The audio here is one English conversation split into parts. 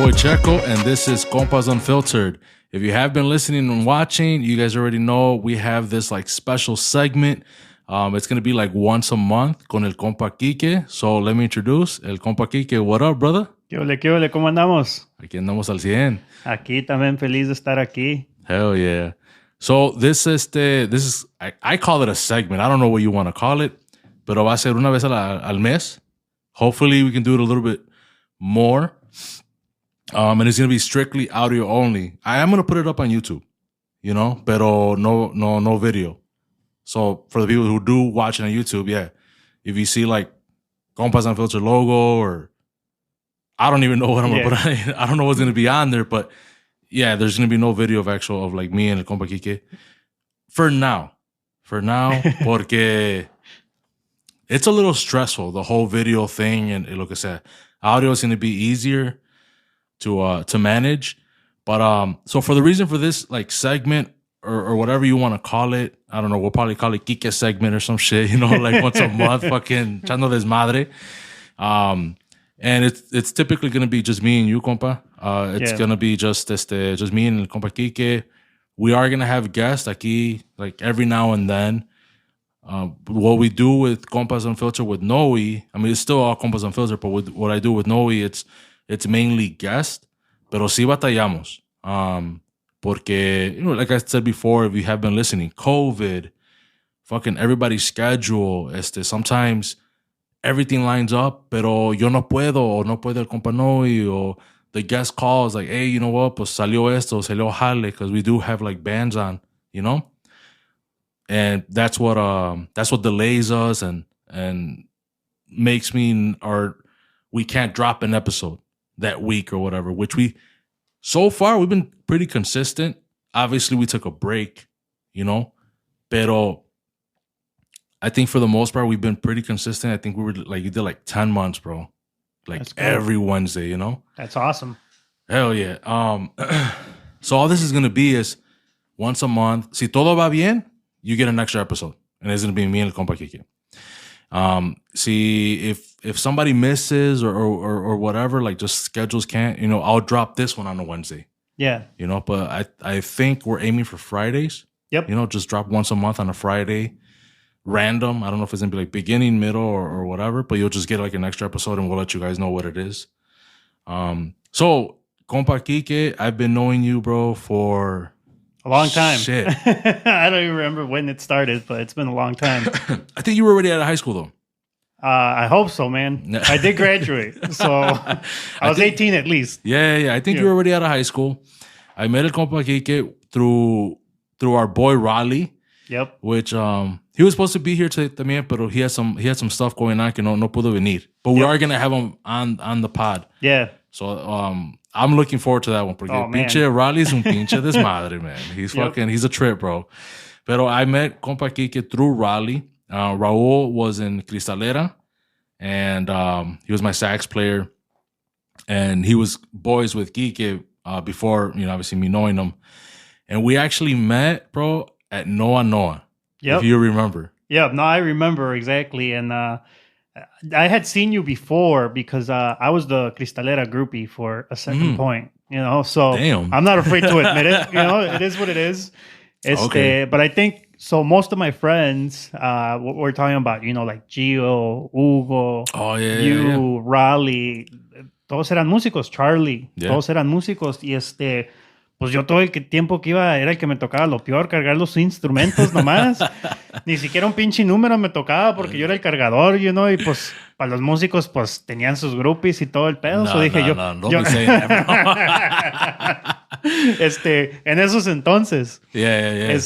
boy Checo, and this is Compas Unfiltered. If you have been listening and watching, you guys already know we have this like special segment. It's going to be like once a month con el compa Kike. So let me introduce el compa Kike. What up, brother? ¿Qué ole, ¿cómo andamos? Aquí andamos al 100. Aquí también feliz de estar aquí. Hell yeah. So this is I call it a segment. I don't know what you want to call it, pero va a ser una vez al mes. Hopefully we can do it a little bit more. And it's going to be strictly audio only. I am going to put it up on YouTube, you know, pero no video. So for the people who do watch it on YouTube, yeah, if you see like Compas Unfiltered logo or I don't even know what I'm going to put on. I don't know what's going to be on there, but yeah, there's going to be no video of like me and el compa Kike. For now, porque it's a little stressful, the whole video thing. And lo que sea, audio is going to be easier to manage. But so for the reason for this like segment or whatever you want to call it, I don't know, we'll probably call it Kike segment or some shit, you know, like once a month, fucking echando desmadre. And it's typically gonna be just me and you, compa. It's gonna be just me and el compa Kike. We are gonna have guests aquí like every now and then. What we do with Compas Unfiltered with Noe, I mean, it's still all Compas Unfiltered, but with what I do with Noe, it's mainly guest, pero sí batallamos. Porque, you know, like I said before, if you have been listening, COVID, fucking everybody's schedule, sometimes everything lines up, pero yo no puedo, o no puede el compa Noe, or the guest calls like, hey, you know what, pues salió esto, salió jale, because we do have like bands on, you know? And that's what delays us and makes me, or we can't drop an episode that week or whatever, which so far we've been pretty consistent. Obviously we took a break, you know, pero I think for the most part we've been pretty consistent. I think we were like, you did like 10 months, bro, like every Wednesday, you know. That's awesome. Hell yeah. So all this is going to be is once a month. Si todo va bien, you get an extra episode, and it's going to be me and el compa Kike. See, if somebody misses or whatever, like just schedules can't, you know, I'll drop this one on a Wednesday. Yeah. You know, but I think we're aiming for Fridays. Yep. You know, just drop once a month on a Friday. Random. I don't know if it's going to be like beginning, middle, or whatever, but you'll just get like an extra episode and we'll let you guys know what it is. So, compa Kike, I've been knowing you, bro, for a long time. Shit. I don't even remember when it started, but it's been a long time. I think you were already out of high school, though. I hope so, man. I did graduate, so I was 18 at least. Yeah. I think you were already out of high school. I met el compa Kike through our boy Raleigh. Yep. Which he was supposed to be here today también, but he had some stuff going on que no pudo venir. But we are gonna have him on the pod. Yeah. So I'm looking forward to that one. Porque pinche Raleigh's un pinche desmadre, man. He's a trip, bro. Pero I met compa Kike through Raleigh. Raul was in Cristalera, and he was my sax player, and he was boys with Kike before, you know, obviously me knowing him. And we actually met, bro, at Noa. Yep. If you remember. Yeah, no, I remember exactly. And I had seen you before because I was the Cristalera groupie for a second point, you know, so damn. I'm not afraid to admit it. You know, it is what it is. Okay. But I think, so most of my friends, what we're talking about, you know, like Gio, Hugo, Raleigh, todos eran músicos, Charlie, todos eran músicos, y pues yo todo el tiempo que iba era el que me tocaba lo peor, cargar los instrumentos nomás. Ni siquiera un pinche número me tocaba porque yo era el cargador, you know, y pues para los músicos pues tenían sus groupies y todo el pedo. So dije don't be saying that, bro. En esos entonces. Yeah.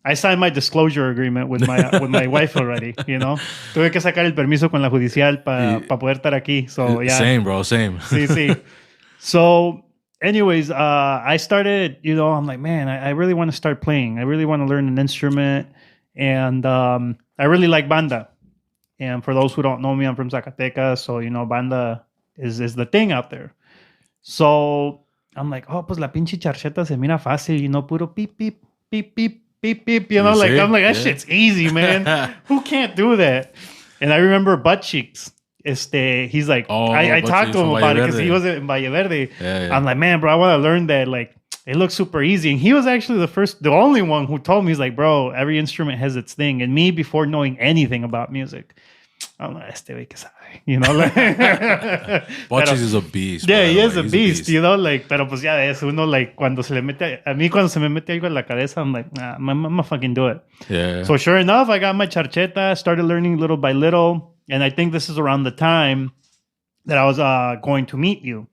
I signed my disclosure agreement with my wife already, you know. Tuve que sacar el permiso con la judicial para poder estar aquí. So yeah. Same, bro, same. Sí. So anyways, I started, you know, I'm like, man, I really want to start playing. I really want to learn an instrument. And I really like banda. And for those who don't know me, I'm from Zacatecas. So, you know, banda is the thing out there. So I'm like, oh, pues la pinche charcheta se mira fácil, you know, puro beep, beep, beep, beep, beep, beep. You know, I'm like, that shit's easy, man. Who can't do that? And I remember Butt Cheeks. he's like, I talked to him about it because he was in Valle Verde. Yeah. I'm like, man, bro, I want to learn that. Like, it looks super easy. And he was actually the only one who told me, he's like, bro, every instrument has its thing. And me, before knowing anything about music, I'm like, you know, like, Bocchis is a beast. Yeah, he is a beast, you know, like, pero pues ya es uno, like, cuando se me mete algo en la cabeza, I'm like, nah, I'm gonna fucking do it. Yeah. So sure enough, I got my charcheta, started learning little by little. And I think this is around the time that I was going to meet you.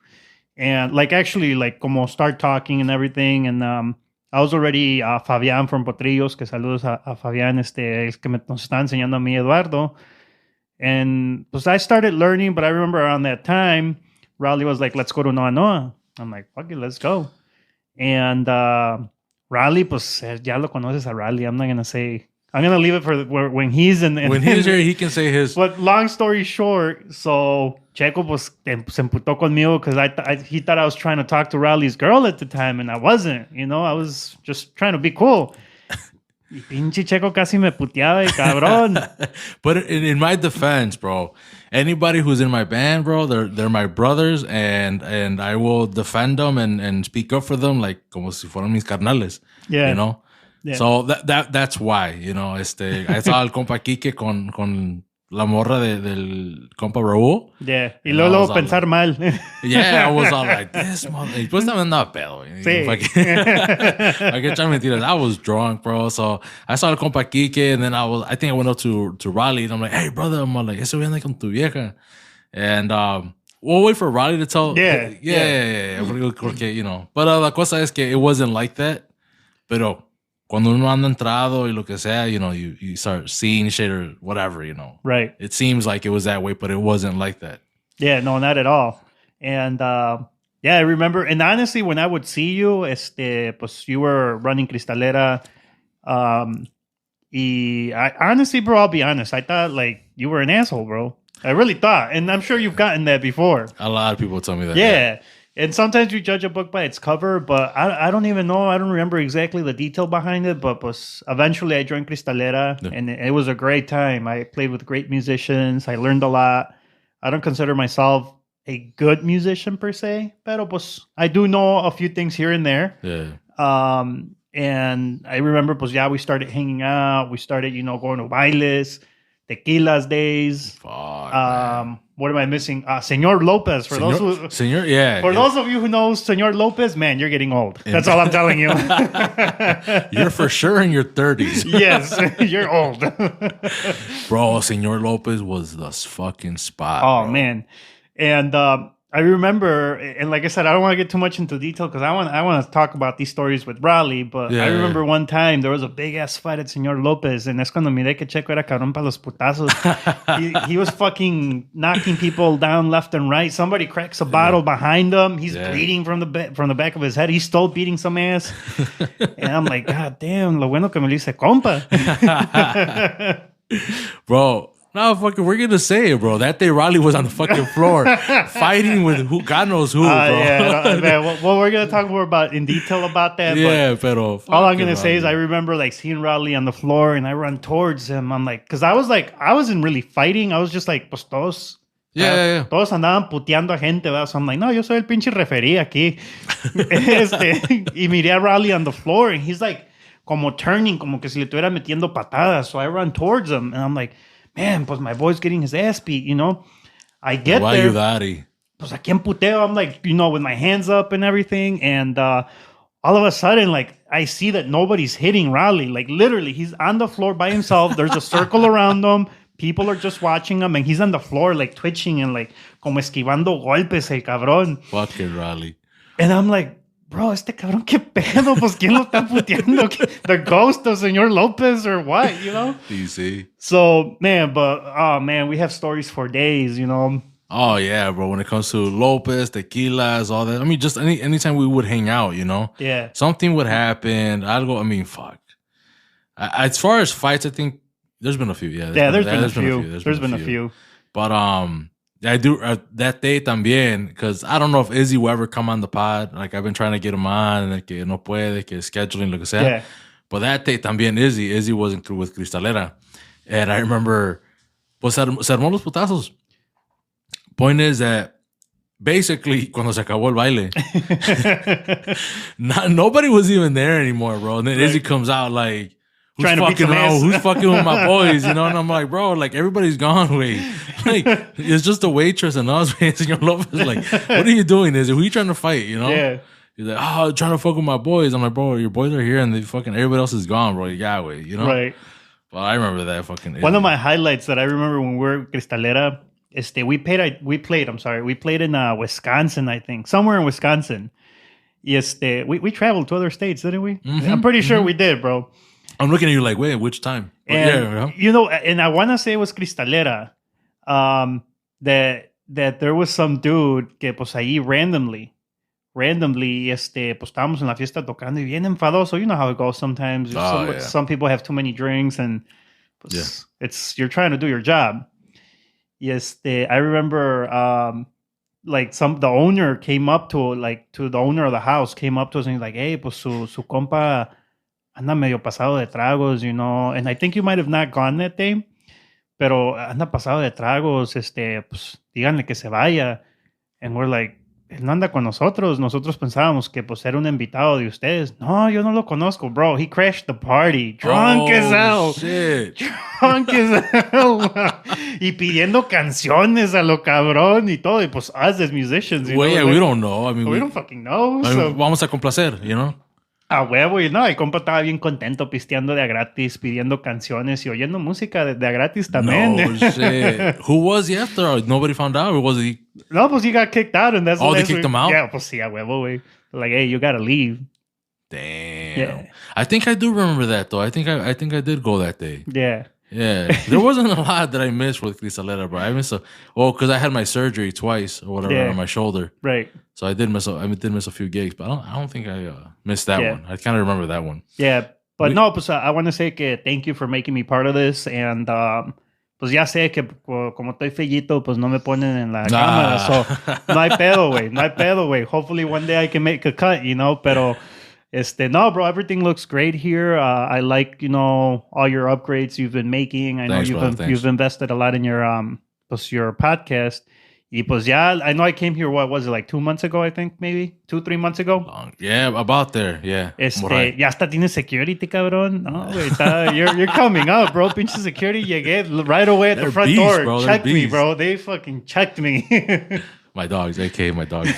And like, actually, like, como start talking and everything. And I was already Fabián from Potrillos, que saludos a Fabián, es que nos está enseñando a mí Eduardo. And pues I started learning, but I remember around that time, Raleigh was like, let's go to Noa Noa. I'm like, fuck it, let's go. And Raleigh, pues ya lo conoces a Raleigh. I'm not going to say, I'm going to leave it for when he's in. When he's here, he can say his. But long story short, so Checo pues se emputó conmigo because he thought I was trying to talk to Raleigh's girl at the time, and I wasn't. You know, I was just trying to be cool. Y pinche Checo casi me puteaba, cabrón. But in my defense, bro, anybody who's in my band, bro, they're my brothers, and I will defend them and speak up for them like como si fueran mis carnales. Yeah. You know? Yeah. So that's why, you know, I saw el compa Kike con la morra del compa Raúl. Yeah. Y luego pensar mal. Yeah, I was all like, this mother. Y pues también andaba pedo. Sí. I can try mentiras. I was drunk, bro. So I saw el compa Kike, and then I think I went up to Raleigh, and I'm like, hey, brother, I'm like, eso viene con tu vieja. And we'll wait for Raleigh to tell. Yeah. Porque, you know. But la cosa es que it wasn't like that. Pero cuando uno anda entrado y lo que sea, you know, you start seeing shit or whatever, you know. Right. It seems like it was that way, but it wasn't like that. Yeah, no, not at all. And yeah, I remember, and honestly, when I would see you, pues you were running Cristalera. Honestly, bro, I'll be honest. I thought like you were an asshole, bro. I really thought. And I'm sure you've gotten that before. A lot of people tell me that. Yeah. And sometimes you judge a book by its cover, but I don't even know. I don't remember exactly the detail behind it. But eventually I joined Cristalera, and it was a great time. I played with great musicians. I learned a lot. I don't consider myself a good musician per se, pero pues I do know a few things here and there. Yeah. And I remember, we started hanging out. We started, you know, going to bailes, tequilas days. Fuck, what am I missing? Senor Lopez. For those of you who know Senor Lopez, man, you're getting old. That's all I'm telling you. You're for sure in your 30s. Yes, you're old. Bro, Senor Lopez was the fucking spot. Oh, bro. Man. And I remember, and like I said, I don't want to get too much into detail because I want to talk about these stories with Raleigh, but I remember one time there was a big-ass fight at Senor Lopez, and es cuando miré que Checo era cabrón para los putazos. he was fucking knocking people down left and right. Somebody cracks a bottle behind him. He's bleeding from the back of his head. He's still beating some ass. And I'm like, God damn, lo bueno que me lo hice compa. Bro. No, fucking, we're going to say it, bro. That day, Raleigh was on the fucking floor fighting with who, God knows who, bro. Well, we're going to talk more in detail about that. Yeah, pero... All I'm going to say is I remember, like, seeing Raleigh on the floor, and I run towards him. I'm like... Because I wasn't really fighting. I was just like, pues todos... Todos andaban puteando a gente, ¿verdad? So I'm like, no, yo soy el pinche referí aquí. Y miré a Raleigh on the floor, and he's like, como turning, como que si le estuviera metiendo patadas. So I run towards him, and I'm like... Man, pues my boy's getting his ass beat, you know? I get Why there. You daddy? Pues aquí en puteo, I'm like, you know, with my hands up and everything. And all of a sudden, like, I see that nobody's hitting Raleigh. Like, literally, he's on the floor by himself. There's a circle around him. People are just watching him. And he's on the floor, like, twitching and, like, como esquivando golpes, el cabrón. Fucking Raleigh. And I'm like, bro, este cabrón, ¿qué pedo? Pues, ¿quién lo está puteando? The ghost of Senor Lopez or what, you know? DC. So, man, we have stories for days, you know? Oh, yeah, bro. When it comes to Lopez, tequilas, all that. I mean, just anytime we would hang out, you know? Yeah. Something would happen. Fuck. As far as fights, I think there's been a few, yeah. There's been a few. But, I do that day también, because I don't know if Izzy will ever come on the pod. Like, I've been trying to get him on, and que no puede, que scheduling, lo que sea. Yeah. But that day también, Izzy wasn't through with Cristalera. And I remember, pues, se armó los putazos. Point is that basically, cuando se acabó el baile, nobody was even there anymore, bro. And then Izzy comes out like, who's fucking with my boys, you know? And I'm like, bro, like, everybody's gone, wait. Like, it's just the waitress and us, man. Senor Lopez, like, what are you doing, Izzy? Who are you trying to fight, you know? Yeah. He's like, oh, I'm trying to fuck with my boys. I'm like, bro, your boys are here and everybody else is gone, bro. Yeah, wait, you know? Right. Well, I remember that fucking Izzy. One of my highlights that I remember when we were Cristalera, we played in Wisconsin, I think, somewhere in Wisconsin. We traveled to other states, didn't we? Mm-hmm, I'm pretty sure we did, bro. I'm looking at you like, wait, which time? And, and I want to say it was Cristalera, that there was some dude que pues ahí randomly, pues estábamos en la fiesta tocando y bien enfadoso. You know how it goes sometimes. Some people have too many drinks and pues, you're trying to do your job. I remember the owner came up to the owner of the house, came up to us and he's like, hey, pues su compa anda medio pasado de tragos, you know, and I think you might have not gone that day, pero anda pasado de tragos, pues díganle que se vaya. And we're like, él no anda con nosotros pensábamos que pues era un invitado de ustedes. No, yo no lo conozco, bro. He crashed the party, drunk as hell. Shit. Drunk as hell. Y pidiendo canciones a lo cabrón y todo. Y pues us as musicians, we don't know. I mean, we don't fucking know. Vamos a complacer, you know? A huevo, y no, el compa estaba bien contento pisteando de a gratis, pidiendo canciones y oyendo música de a gratis también. No shit. Who was he after? Nobody found out, or was he? No, pues he got kicked out. And they kicked him out? Yeah, pues sí, a huevo, güey. Like, hey, you gotta leave. Damn. Yeah. I think I do remember that, though. I think I did go that day. Yeah. Yeah. There wasn't a lot that I missed with Cristalera, bro. I missed because I had my surgery twice or whatever on my shoulder. Right. So I did miss a few gigs, but I don't think I missed that one. I kind of remember that one. Yeah. But no, pues I want to say que thank you for making me part of this. And pues ya sé que como estoy fellito, pues no me ponen en la cámara. So no hay pedo, güey. Hopefully one day I can make a cut, you know, pero no, bro, everything looks great here. I like, you know, all your upgrades you've been making. I know you've invested a lot in your your podcast. Y pues ya, I know I came here, what was it, like 2 months ago, I think, maybe? 2-3 months ago? Yeah, about there, yeah. Ya hasta tienes security, cabrón. No, güey, you're coming up, bro. Pinche security, llegué right away at the front door. Bro. Checked me, bro. They fucking checked me. My dogs, aka my dogs.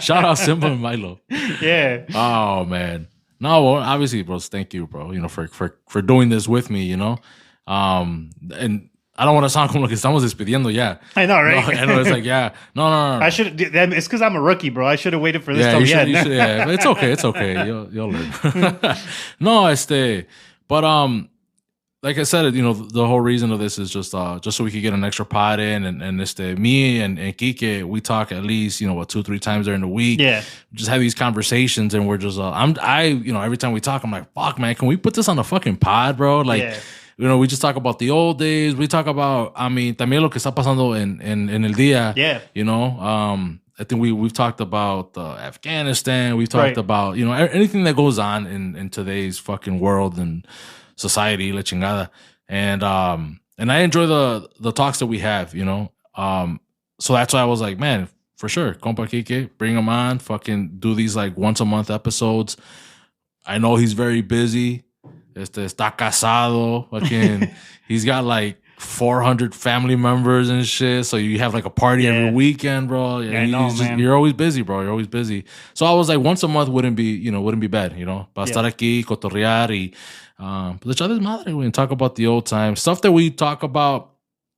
Shout out Simba and Milo. Yeah. Oh, man. No, well, obviously, bros, thank you, bro, you know, for doing this with me, you know. And I don't want to sound como que estamos despidiendo, yeah. I know, right? No, I know, it's like, yeah. No. I should. It's because I'm a rookie, bro. I should have waited for this till the end. Yeah, it's okay. You'll learn. No, but like I said, you know, the whole reason of this is just so we could get an extra pod in, and me and Kike, we talk at least, you know, 2-3 times during the week. Yeah. Just have these conversations, and we're just you know, every time we talk, I'm like, fuck, man, can we put this on a fucking pod, bro? Like. Yeah. You know, we just talk about the old days. We talk about, I mean, también lo que está pasando en el día. Yeah. You know, I think we've talked about Afghanistan. We've talked about, you know, anything that goes on in today's fucking world and society, la chingada. And I enjoy the talks that we have, you know. So that's why I was like, man, for sure, compa Kike, bring him on. Fucking do these like once a month episodes. I know he's very busy. Está casado. Fucking, he's got like 400 family members and shit. So you have like a party every weekend, bro. Yeah, I know, man. You're always busy, bro. You're always busy. So I was like, once a month wouldn't be bad, you know. Para estar aquí, cotorrear y pues echar desmadre, güey, and talk about the old times. Stuff that we talk about,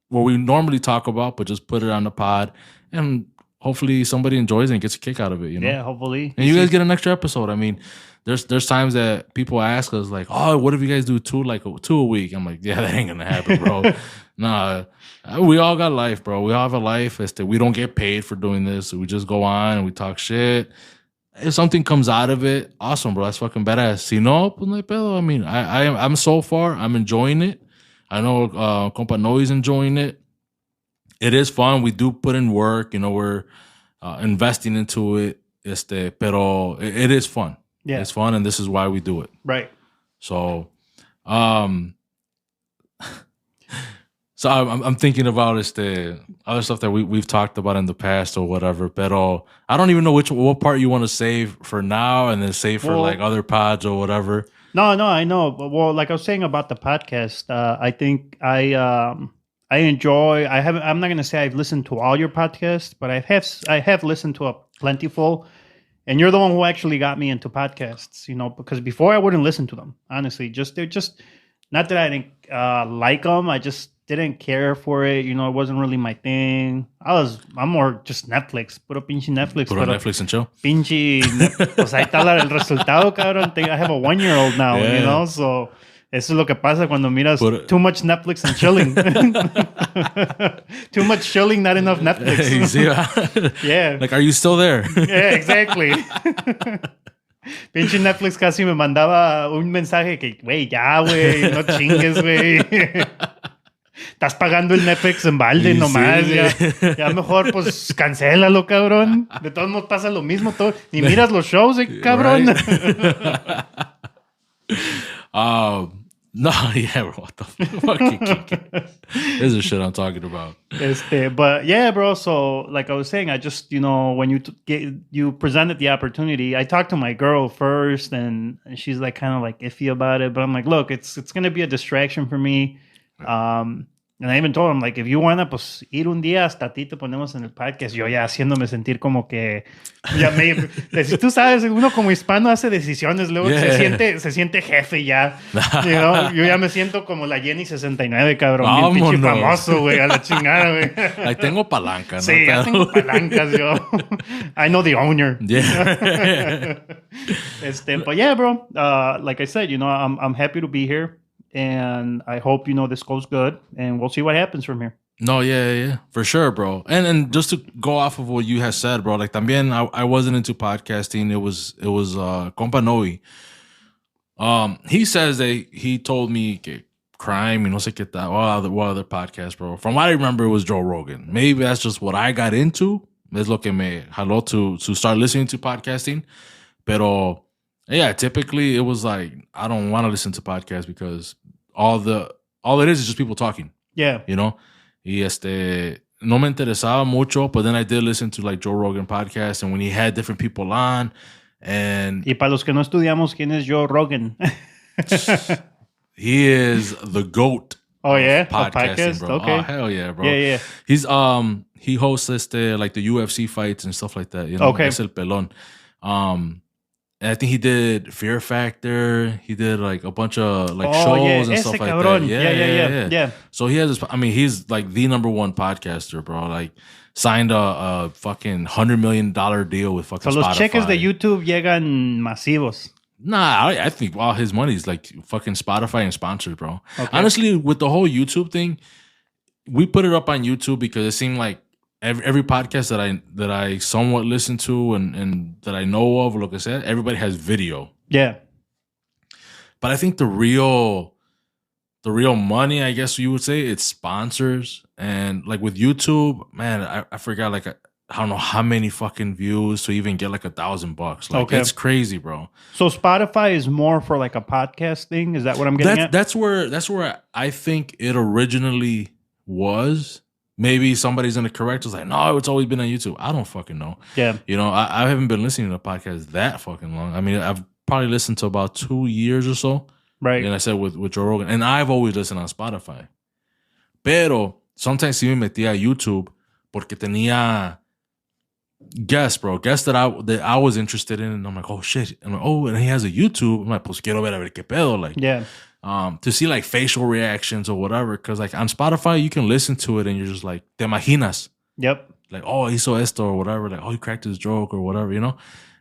what we normally talk about, but just put it on the pod. And hopefully somebody enjoys it and gets a kick out of it, you know. Yeah, hopefully. And you guys get an extra episode. I mean, there's times that people ask us like, oh, what if you guys do two a week? I'm like, yeah, that ain't gonna happen, bro. Nah, we all got life, bro. We all have a life. We don't get paid for doing this. We just go on and we talk shit. If something comes out of it, awesome, bro. That's fucking badass. Si no, pues no hay pedo. I mean, I'm so far, I'm enjoying it. I know compa Noe's enjoying it. It is fun. We do put in work. You know, we're investing into it. Pero it is fun. Yeah. It's fun, and this is why we do it. Right. So, So I'm thinking about other stuff that we've talked about in the past or whatever. Pero I don't even know what part you want to save for now and then save for like other pods or whatever. No, I know. Well, like I was saying about the podcast, I think I enjoy. I'm not gonna say I've listened to all your podcasts, but I have listened to a plentiful. And you're the one who actually got me into podcasts, because before I wouldn't listen to them. Honestly, they're just not that I didn't like them. I just didn't care for it. It wasn't really my thing. I'm more just Netflix. Puro pinche Netflix. Puro Netflix and chill. Pinche, pues ahí está el resultado, cabrón. I have a 1-year-old now, so eso es lo que pasa cuando miras too much Netflix and chilling. Too much chilling, not enough Netflix. Yeah. Like, are you still there? Yeah, exactly. Pinche Netflix casi me mandaba un mensaje que, güey, ya, güey, no chingues, güey. Estás pagando el Netflix en balde nomás. Ya mejor, pues, cancélalo, cabrón. De todos modos pasa lo mismo. Ni miras los shows, cabrón. Right. No, yeah, bro. What the fucking Kike? This is shit I'm talking about. But yeah, bro. So, like I was saying, I just, when you presented the opportunity, I talked to my girl first, and she's like kind of like iffy about it. But I'm like, look, it's gonna be a distraction for me. And I even told him, like, if you wanna, pues, ir un día hasta ti te ponemos en el podcast. Yo ya haciéndome sentir como que... tú sabes, uno como hispano hace decisiones, luego se siente jefe ya. Yo ya me siento como la Jenny 69, cabrón. Bien pinche famoso, güey, a la chingada, güey. Ahí tengo palanca, ¿no? Sí, ya tengo palancas yo. I know the owner. Yeah. But yeah, bro, like I said, I'm happy to be here. And I hope, this goes good. And we'll see what happens from here. No, yeah. For sure, bro. And just to go off of what you had said, bro, like también I wasn't into podcasting. It was Compa Noe. He says that he told me que crime, no sé qué tal, what other podcast, bro. From what I remember, it was Joe Rogan. Maybe that's just what I got into. Es lo que me jaló to start listening to podcasting. Pero yeah, typically it was like I don't want to listen to podcasts because all it is just people talking. Yeah. Y no me interesaba mucho, but then I did listen to like Joe Rogan podcast and when he had different people on and y para los que no estudiamos, ¿quién es Joe Rogan? He is the GOAT. Oh yeah, podcasting, bro. Okay. Oh hell yeah, bro. Yeah. He's he hosts like the UFC fights and stuff like that. Okay. Es el pelón. And I think he did Fear Factor. He did like a bunch of like shows and stuff like cabrón. that. Yeah. So he has he's like the number one podcaster, bro. Like signed a fucking $100 million deal with fucking Spotify. So los cheques de YouTube llegan masivos. Nah, I think all his money is like fucking Spotify and sponsors, bro. Okay. Honestly, with the whole YouTube thing, we put it up on YouTube because it seemed like every podcast that I somewhat listen to and that I know of, like I said, everybody has video. Yeah. But I think the real money, I guess you would say, it's sponsors. And like with YouTube, man, I forgot like I don't know how many fucking views to even get like $1,000. Like it's crazy, bro. So Spotify is more for like a podcast thing. Is that what I'm getting at? That's where I think it originally was. Maybe somebody's going to correct us like, no, it's always been on YouTube. I don't fucking know. Yeah. I haven't been listening to podcasts that fucking long. I mean, I've probably listened to about 2 years or so. Right. And I said with Joe Rogan. And I've always listened on Spotify. Pero sometimes sí me metía a YouTube porque tenía guests that I was interested in. And I'm like, oh, shit. And I'm like, oh, and he has a YouTube. I'm like, pues quiero ver a ver qué pedo. Like, yeah. To see like facial reactions or whatever. Because like on Spotify, you can listen to it and you're just like, te imaginas. Yep. Like, oh, hizo esto or whatever. Like, oh, he cracked his joke or whatever,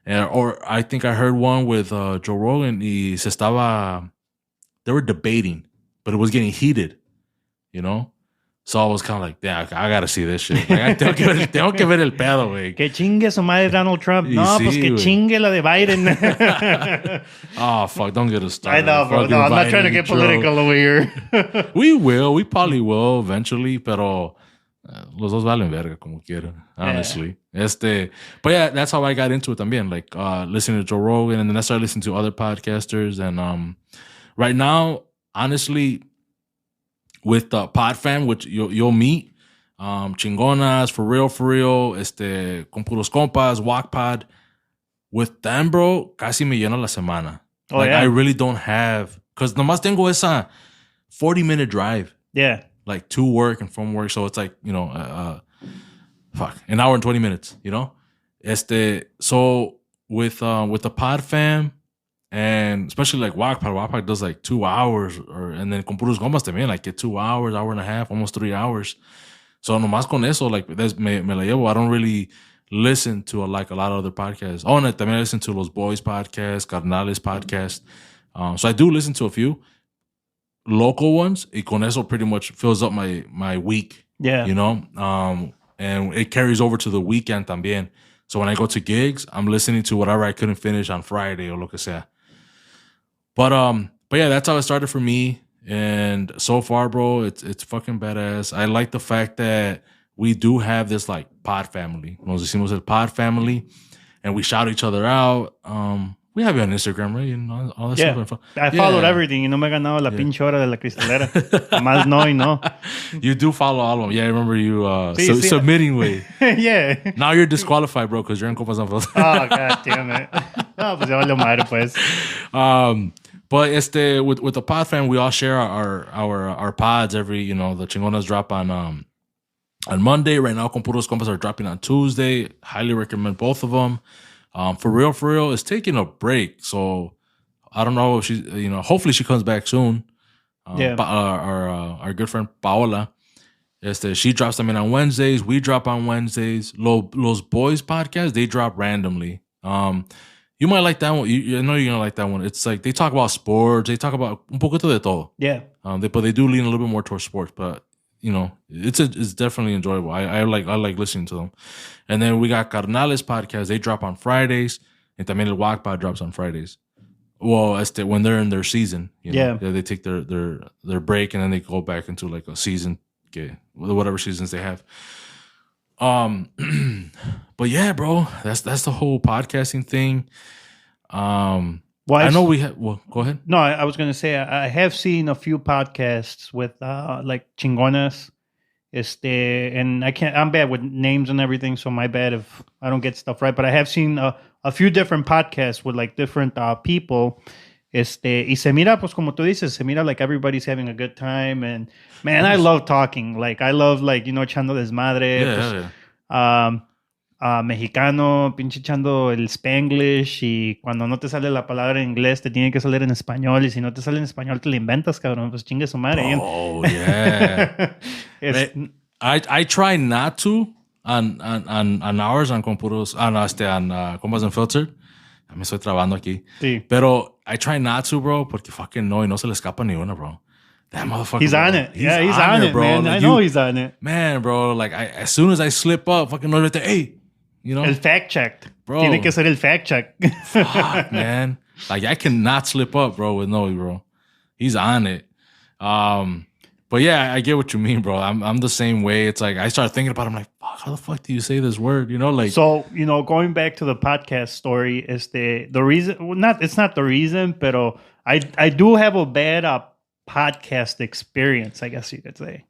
or I think I heard one with Joe Rogan. They were debating, but it was getting heated, So I was kind of like, yeah, I got to see this shit. Like, tengo que ver el pedo, güey. Que chingue su madre Donald Trump. No, sí, pues que chingue la de Biden. Oh, fuck. Don't get us started. I know, bro. No, I'm not trying to get political over here. We probably will eventually, pero los dos valen verga como quieran, honestly. Yeah. But yeah, that's how I got into it también. Like, listening to Joe Rogan, and then I started listening to other podcasters. And right now, honestly, with Pod Fam, which you'll meet. Chingonas, for real, con puros compas, Walk Pod. With them, bro, casi me lleno la semana. Oh, like, yeah. I really don't have, because nomás tengo esa 40-minute drive. Yeah. Like, to work and from work. So it's like, you know, an hour and 20 minutes, you know? So with the Pod Fam, and especially like Wackpad does like 2 hours, and then con puros gomas también, like get 2 hours, hour and a half, almost 3 hours. So nomás con eso, like, me la llevo. I don't really listen to a lot of other podcasts. Oh, and también I listen to Los Boys podcast, Carnalespodcast. So I do listen to a few local ones. Y con eso pretty much fills up my week. Yeah. You know? And it carries over to the weekend también. So when I go to gigs, I'm listening to whatever I couldn't finish on Friday or lo que sea. But yeah, that's how it started for me. And so far, bro, it's fucking badass. I like the fact that we do have this like pod family. Nos decimos el pod family, and we shout each other out. We have it on Instagram, right? And all that stuff. I followed everything. Y no me he ganado la pinche hora de la cristalera. Más no y no. You do follow all of them. Yeah, I remember you submitting way. Yeah. Now you're disqualified, bro, because you're in Compas Unfiltered. Oh, God damn it. No, pues ya valió madre, pues. But with the pod fan, we all share our pods every, you know, the Chingonas drop on Monday. Right now, Con Puros Compas are dropping on Tuesday. Highly recommend both of them. For real, is taking a break. So I don't know if she, you know, hopefully she comes back soon. Our good friend Paola, she drops them in on Wednesdays. We drop on Wednesdays. Los Boys podcast, they drop randomly. You might like that one. I know you're gonna like that one. It's like they talk about sports. They talk about un poquito de todo. Yeah. But they do lean a little bit more towards sports. But you know, it's definitely enjoyable. I like listening to them. And then we got Carnales podcast. They drop on Fridays, and también el Wackpad drops on Fridays. Well, when they're in their season, you know, they take their break and then they go back into like a season, whatever seasons they have. But yeah, bro, that's the whole podcasting thing. I know we have. Well, go ahead. No, I was gonna say I have seen a few podcasts with like chingonas, and I'm bad with names and everything, so my bad if I don't get stuff right. But I have seen a few different podcasts with like different people. Y se mira, pues como tú dices, se mira like everybody's having a good time. And man, I love talking. Like I love like, you know, echando desmadre. Yeah, Mexicano, pinche echando el Spanglish. Y cuando no te sale la palabra en inglés, te tiene que salir en español. Y si no te sale en español, te la inventas, cabrón. Pues chingue su madre. Oh, yeah. I try not to on ours, on Compuros, on Compas Unfiltered. Me estoy trabando aquí. Sí. Pero I try not to, bro, porque fucking no, y no se le escapa ni una, bro. That motherfucker. He's on it. He's on it, bro. man. Like, I know he's on it. Man, bro, like, as soon as I slip up, fucking know right there, hey, you know? El fact checked. Bro. Tiene que ser el fact check. Fuck, man. Like, I cannot slip up, bro, with Noe, bro. He's on it. But yeah, I get what you mean, bro. I'm the same way. It's like I start thinking about it. I'm like, fuck, how the fuck do you say this word? You know, like. So, you know, going back to the podcast story, is the reason. Well, it's not the reason, but I do have a bad podcast experience, I guess you could say.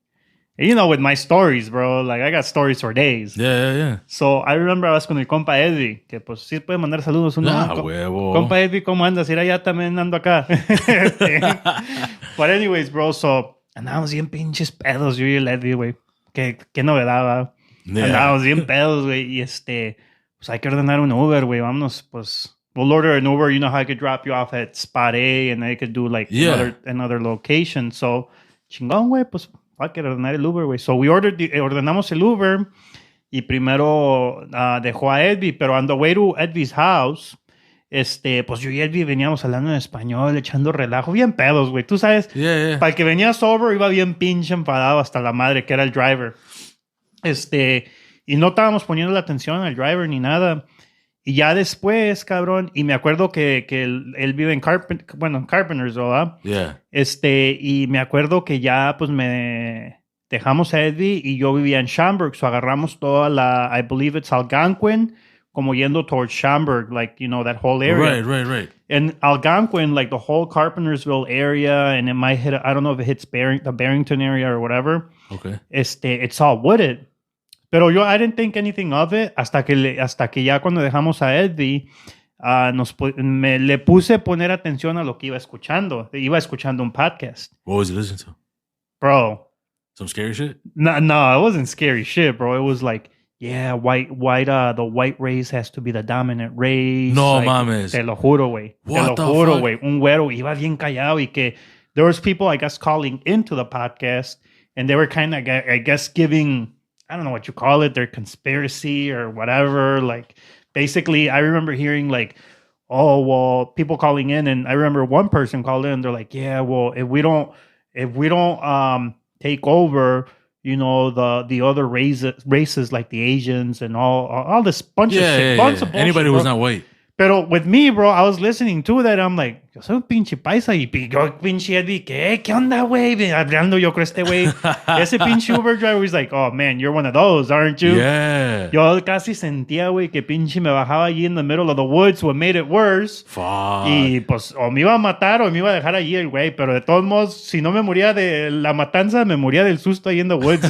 You know, with my stories, bro. Like I got stories for days. Yeah. So I remember I was con el compa Edvi, que pues sí puede mandar saludos uno. Huevo. Compa Edvi, ¿cómo andas? Mira, ya también ando acá. But anyways, bro, so andábamos bien pinches pedos, yo y el Edvi, güey. Qué novedad, ¿va? Yeah. Andábamos bien pedos, güey. Y pues hay que ordenar un Uber, güey. Vámonos, pues. We'll order an Uber. You know how I could drop you off at spot A and I could do like another location. So, chingón, güey, pues fuck it, ordenar el Uber, güey. So we ordenamos el Uber y primero dejó a Edvi, pero on the way to Edvi's house, pues yo y Edvi veníamos hablando en español, echando relajo, bien pedos, güey. Tú sabes, para el que venía sober iba bien pinche enfadado hasta la madre, que era el driver. Y no estábamos poniendo la atención al driver ni nada. Y ya después, cabrón, y me acuerdo que él vive en Carpenters, ¿verdad? Yeah. Y me acuerdo que ya, pues, me dejamos a Edvi y yo vivía en Schaumburg, so agarramos toda I believe it's Algonquin, como yendo towards Schaumburg, like, you know, that whole area. Right. And Algonquin, like the whole Carpentersville area, and it might hit, I don't know if it hits the Barrington area or whatever. Okay. It's all wooded. Pero I didn't think anything of it hasta que ya cuando dejamos a Eddie, le puse poner atención a lo que iba escuchando. Iba escuchando un podcast. What was he listening to? Bro. Some scary shit? No, it wasn't scary shit, bro. It was like, yeah, the white race has to be the dominant race. No like, mames. Te lo juro, güey. What the fuck? Güey. Un güero iba bien callado y que there was people, I guess, calling into the podcast and they were kind of, I guess, giving, I don't know what you call it, their conspiracy or whatever. Like, basically, I remember hearing like, oh, well, people calling in, and I remember one person called in. They're like, yeah, well, if we don't take over, you know, the other races like the Asians and all this bunch of shit. Bunch of bullshit, anybody who's not white. Pero with me, bro, I was listening to that. I'm like, yo soy un pinche paisa. Y yo, pinche Eddie, ¿qué onda, güey? Hablando yo con este güey. Ese pinche Uber driver was like, oh, man, you're one of those, aren't you? Yeah. Yo casi sentía, güey, que pinche me bajaba allí in the middle of the woods, what made it worse. Fuck. Y pues, o me iba a matar o me iba a dejar allí el güey. Pero de todos modos, si no me moría de la matanza, me moría del susto ahí in the woods.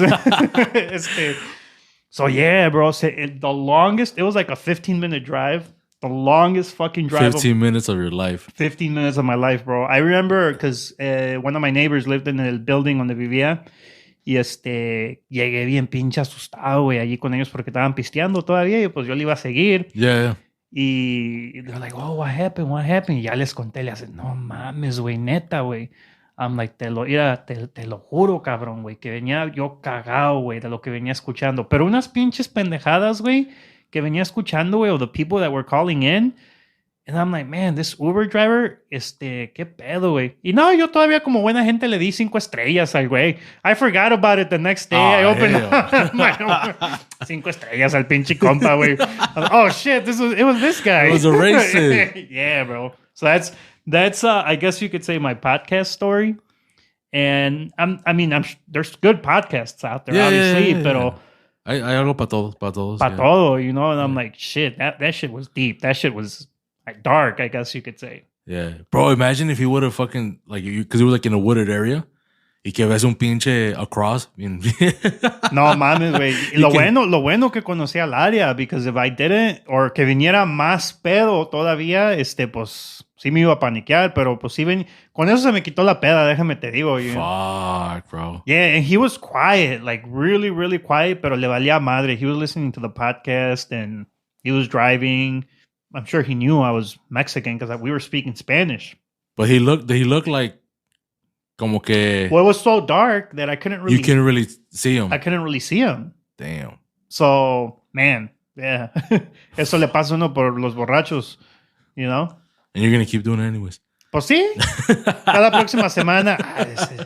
So, yeah, bro. The longest, it was like a 15-minute drive. The longest fucking drive. 15 minutes of your life. 15 minutes of my life, bro. I remember because one of my neighbors lived in el building donde vivía. Y llegué bien pinche asustado, güey, allí con ellos porque estaban pisteando todavía. Y pues yo le iba a seguir. Yeah. Y they're like, oh, what happened? Y ya les conté, le hacen, no mames, güey, neta, güey. I'm like, te lo juro, cabrón, güey, que venía yo cagado, güey, de lo que venía escuchando. Pero unas pinches pendejadas, güey, que venía escuchando, güey, of the people that were calling in. And I'm like, man, this Uber driver, qué pedo, güey. Y no, yo todavía como buena gente le di 5 estrellas al güey. I forgot about it the next day. I opened up 5 estrellas al pinche compa, güey. Oh, shit, it was this guy. It was a racist. Yeah, bro. So that's I guess you could say my podcast story. And there's good podcasts out there, obviously, pero... Hay algo para todos. Para todo, you know? And I'm like, shit, that shit was deep. That shit was like dark, I guess you could say. Yeah. Bro, imagine if he would have fucking, like, because he was like in a wooded area. Y que ves un pinche across. No mames, güey. Lo bueno que conocía el área, because if I didn't, or que viniera más pedo todavía, pues sí me iba a paniquear, pero pues sí con eso se me quitó la peda, déjame te digo. Fuck, bro. Yeah, and he was quiet, like really, really quiet, pero le valía madre. He was listening to the podcast and he was driving. I'm sure he knew I was Mexican because we were speaking Spanish. But he looked like como que... Well, it was so dark that I couldn't really... You couldn't really see him. I couldn't really see him. Damn. So, man, yeah. Eso le pasa uno por los borrachos, you know? And you're going to keep doing it anyways. Pues sí. Cada próxima semana.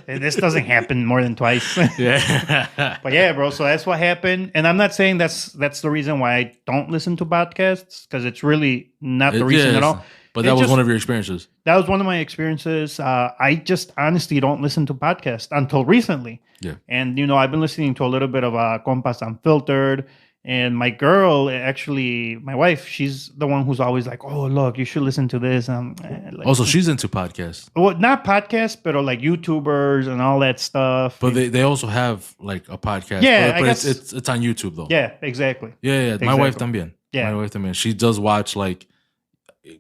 This doesn't happen more than twice. Yeah. But yeah, bro, so that's what happened. And I'm not saying that's the reason why I don't listen to podcasts, because it's really not the reason at all. But that was one of your experiences. That was one of my experiences. I just honestly don't listen to podcasts until recently. Yeah. And, you know, I've been listening to a little bit of Compas Unfiltered. And my girl, actually, my wife, she's the one who's always like, oh, look, you should listen to this. Like, also, she's into podcasts. Well, not podcasts, but like YouTubers and all that stuff. But they also have like a podcast. Yeah, but it's on YouTube, though. Yeah, exactly. Yeah. Exactly. My wife también. Yeah. My wife también. She does watch like...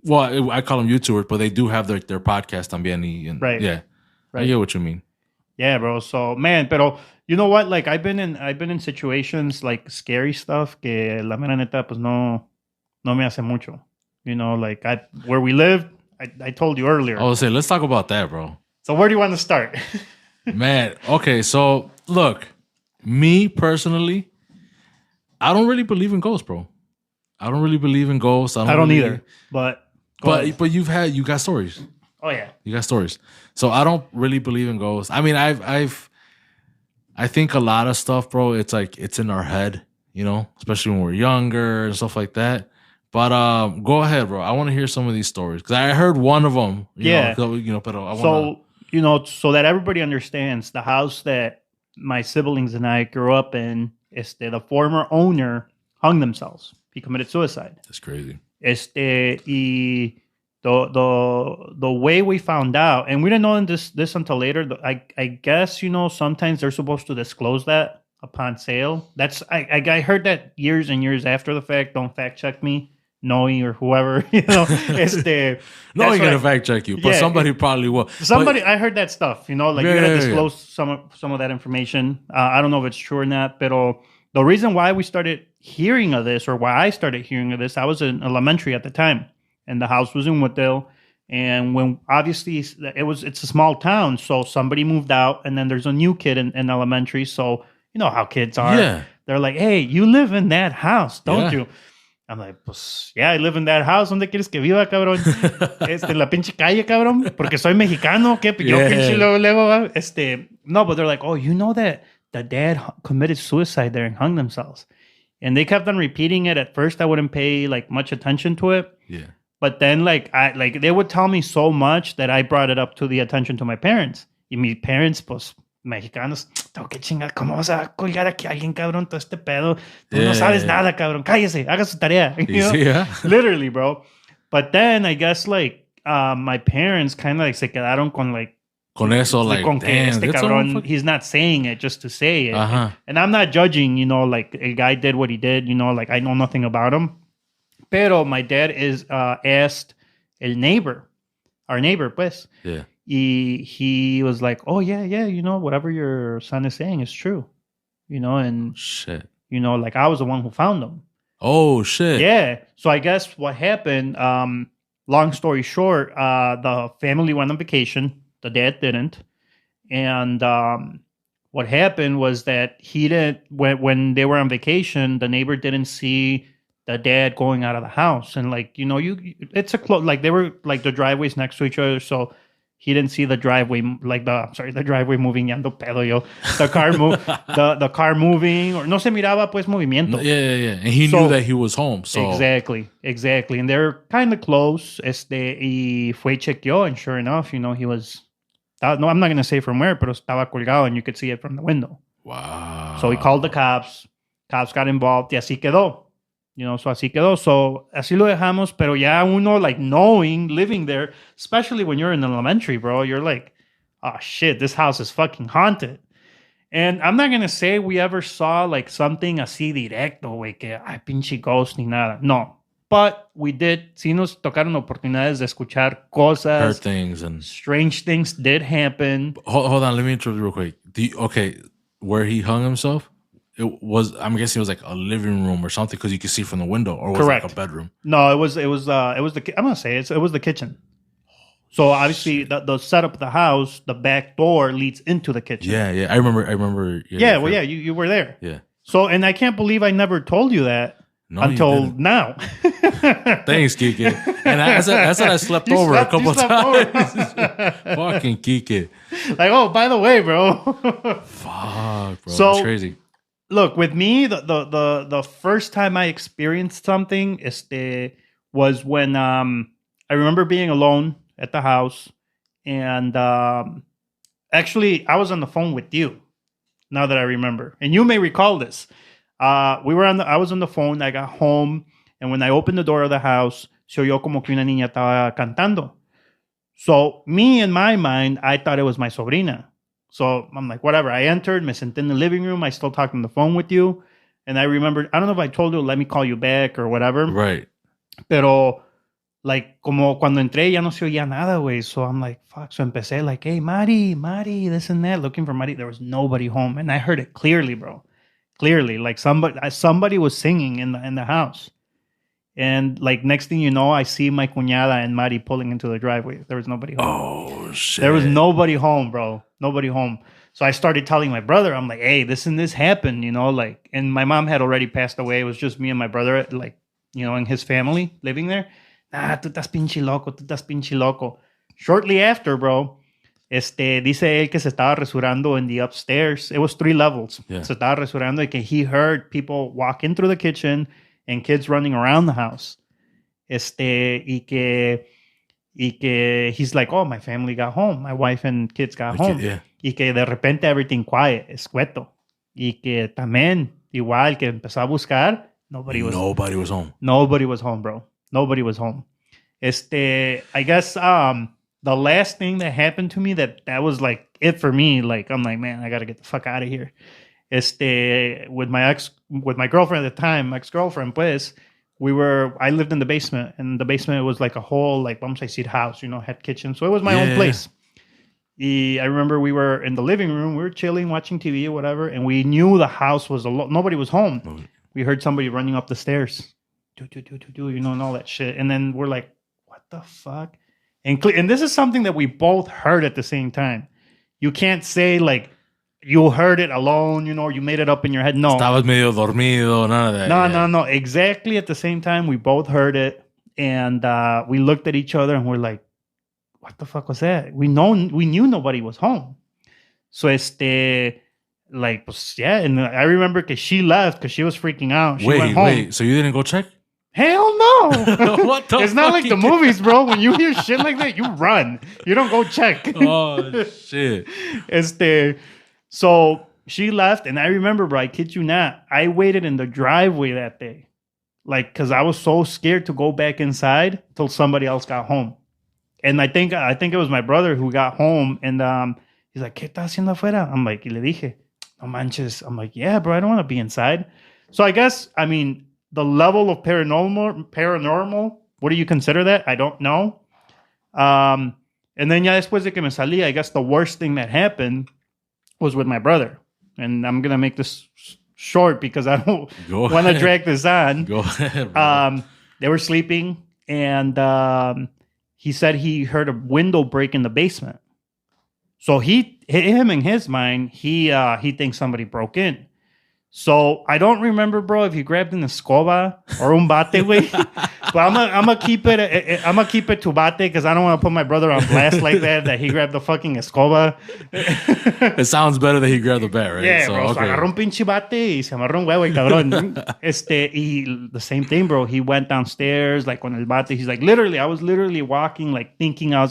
Well, I call them YouTubers, but they do have their podcast también. And, right. Yeah. Right. I get what you mean. Yeah, bro. So, man, pero you know what? Like, I've been in situations like scary stuff que la mera neta, pues no me hace mucho. You know, like where we live, I told you earlier. I was saying, let's talk about that, bro. So, where do you want to start? Man, okay. So, look, me personally, I don't really believe in ghosts, bro. I don't really believe in ghosts. I don't either. But you got stories. Oh yeah, you got stories. So I don't really believe in ghosts. I mean, I think a lot of stuff, bro. It's like it's in our head, you know, especially when we're younger and stuff like that. But go ahead, bro. I want to hear some of these stories because I heard one of them. Yeah. But so that everybody understands, the house that my siblings and I grew up in, the former owner hung themselves. He committed suicide. That's crazy. Y the way we found out, and we didn't know this until later. I guess, sometimes they're supposed to disclose that upon sale. I heard that years and years after the fact. Don't fact check me. Knowing or whoever, No, you're gonna fact check you, but somebody probably will. I heard that stuff, you gotta disclose some of that information. I don't know if it's true or not, but the reason why we started hearing of this, or why I started hearing of this, I was in elementary at the time, and the house was in Woodville. And when obviously it's a small town, so somebody moved out, and then there's a new kid in elementary. So you know how kids are. Yeah. They're like, "Hey, you live in that house, don't you?" I'm like, pues, yeah, I live in that house. ¿Dónde quieres que viva, cabrón? La pinche calle, cabrón. Porque soy mexicano. ¿Qué? Yo pinche luego. No, but they're like, oh, you know that the dad committed suicide there and hung themselves. And they kept on repeating it. At first, I wouldn't pay like much attention to it. Yeah. But then, they would tell me so much that I brought it up to the attention to my parents. Y mis parents, pues, mexicanos, tengo que chingar, ¿cómo vas a colgar aquí a alguien, cabrón? Todo este pedo. Tú no sabes nada, cabrón. Cállese, haga su tarea. Literally, bro. But then, I guess, my parents kind of, se quedaron con eso, con que este cabrón, he's not saying it just to say it. Uh-huh. And I'm not judging, a guy did what he did, I know nothing about him. Pero my dad asked our neighbor, pues. Yeah. He was like, oh, yeah, whatever your son is saying is true. And shit. I was the one who found him. Oh, shit. Yeah. So I guess what happened, long story short, the family went on vacation. The dad didn't. And what happened was that he didn't, when they were on vacation, the neighbor didn't see the dad going out of the house. And it's they were the driveways next to each other. So he didn't see the driveway, the driveway moving, ya ando pedo yo. The car moving, or no se miraba pues movimiento. Yeah. And he knew that he was home. So Exactly. And they're kind of close. Y fue chequeó, and sure enough, he was, no, I'm not going to say from where, pero estaba colgado, and you could see it from the window. Wow. So he called the cops. Cops got involved, y así quedó. So así quedó. So así lo dejamos, pero ya uno, knowing, living there, especially when you're in elementary, bro, you're like, oh shit, this house is fucking haunted. And I'm not going to say we ever saw something así directo, güey, que ay, pinche ghost ni nada. No. But we did, sí nos tocaron oportunidades de escuchar cosas. Heard things and strange things did happen. Hold on, let me interrupt you real quick. Where he hung himself? I'm guessing it was a living room or something, because you could see from the window, or was Correct. it a bedroom? No, it was I'm gonna say it was the kitchen. So obviously the setup of the house, the back door leads into the kitchen. Yeah. I remember. Yeah, you were there. Yeah. So, and I can't believe I never told you that until now. Thanks, Kike. And I said I slept over a couple times. Fucking Kike. Oh, by the way, bro. Fuck, bro. So, that's crazy. Look, with me, the first time I experienced something was when I remember being alone at the house, and actually I was on the phone with you, now that I remember, and you may recall this. I was on the phone, I got home, and when I opened the door of the house, se oyó como que una niña estaba cantando. So me, in my mind, I thought it was my sobrina. So I'm like, whatever. I entered, me senté in the living room. I still talked on the phone with you. And I remembered, I don't know if I told you, let me call you back or whatever. Right. Pero, como cuando entré, ya no se oía nada, güey. So I'm like, fuck. So empecé hey, Mari, this and that, looking for Mari. There was nobody home. And I heard it clearly, bro. Clearly. Somebody was singing in the house. And next thing you know, I see my cuñada and Mari pulling into the driveway. There was nobody home. Oh, shit. There was nobody home, bro. Nobody home. So I started telling my brother, I'm like, hey, this and this happened, and my mom had already passed away. It was just me and my brother, and his family living there. Tú estás pinche loco. Shortly after, bro, dice él que se estaba resurando in the upstairs. It was 3 levels. Yeah. Se estaba resurando y que he heard people walk in through the kitchen and kids running around the house. Y que he's like, oh, my family got home. My wife and kids got home. Yeah. Y que de repente everything quiet, escueto. Y que también, igual, que empezó a buscar Nobody was home. Nobody was home, bro. Nobody was home. I guess the last thing that happened to me that was like it for me. Like I'm like, man, I gotta get the fuck out of here. With my girlfriend at the time, ex-girlfriend, pues, I lived in the basement, and the basement was like a whole, like, vamos a decir, house, had kitchen. So it was my own place. I remember we were in the living room, we were chilling, watching TV or whatever, and we knew the house was nobody was home. We heard somebody running up the stairs, and all that shit. And then we're like, what the fuck? And this is something that we both heard at the same time. You can't say, like, you heard it alone, you made it up in your head. No. Estabas medio dormido, none of that. No. Exactly at the same time, we both heard it. And we looked at each other and we're like, what the fuck was that? We knew nobody was home. So like, pues, yeah. And I remember because she left because she was freaking out. She went home. Wait. So you didn't go check? Hell no. What the It's not like the movies, bro. When you hear shit like that, you run. You don't go check. Oh, shit. So she left, and I remember, bro, I kid you not, I waited in the driveway that day. Like, because I was so scared to go back inside till somebody else got home. And I think it was my brother who got home, and he's like, ¿Qué estás haciendo afuera? I'm like, y le dije, no manches. I'm like, yeah, bro, I don't want to be inside. So I guess, I mean, the level of paranormal, what do you consider that? I don't know. And then ya después de que me salí, I guess the worst thing that happened was with my brother. And I'm going to make this short because I don't want to drag this on. Go ahead, bro. They were sleeping, and he said he heard a window break in the basement. So him in his mind, he thinks somebody broke in. So I don't remember, bro, if he grabbed an escoba or un bate, güey. But I'm gonna keep it to bate because I don't want to put my brother on blast like that he grabbed the fucking escoba. It sounds better that he grabbed the bat, right? Yeah, bro. Okay. So agarró un pinche bate y se amarró un huevo, cabrón. Y the same thing, bro. He went downstairs like con el bate. He's like, I was literally walking, like thinking I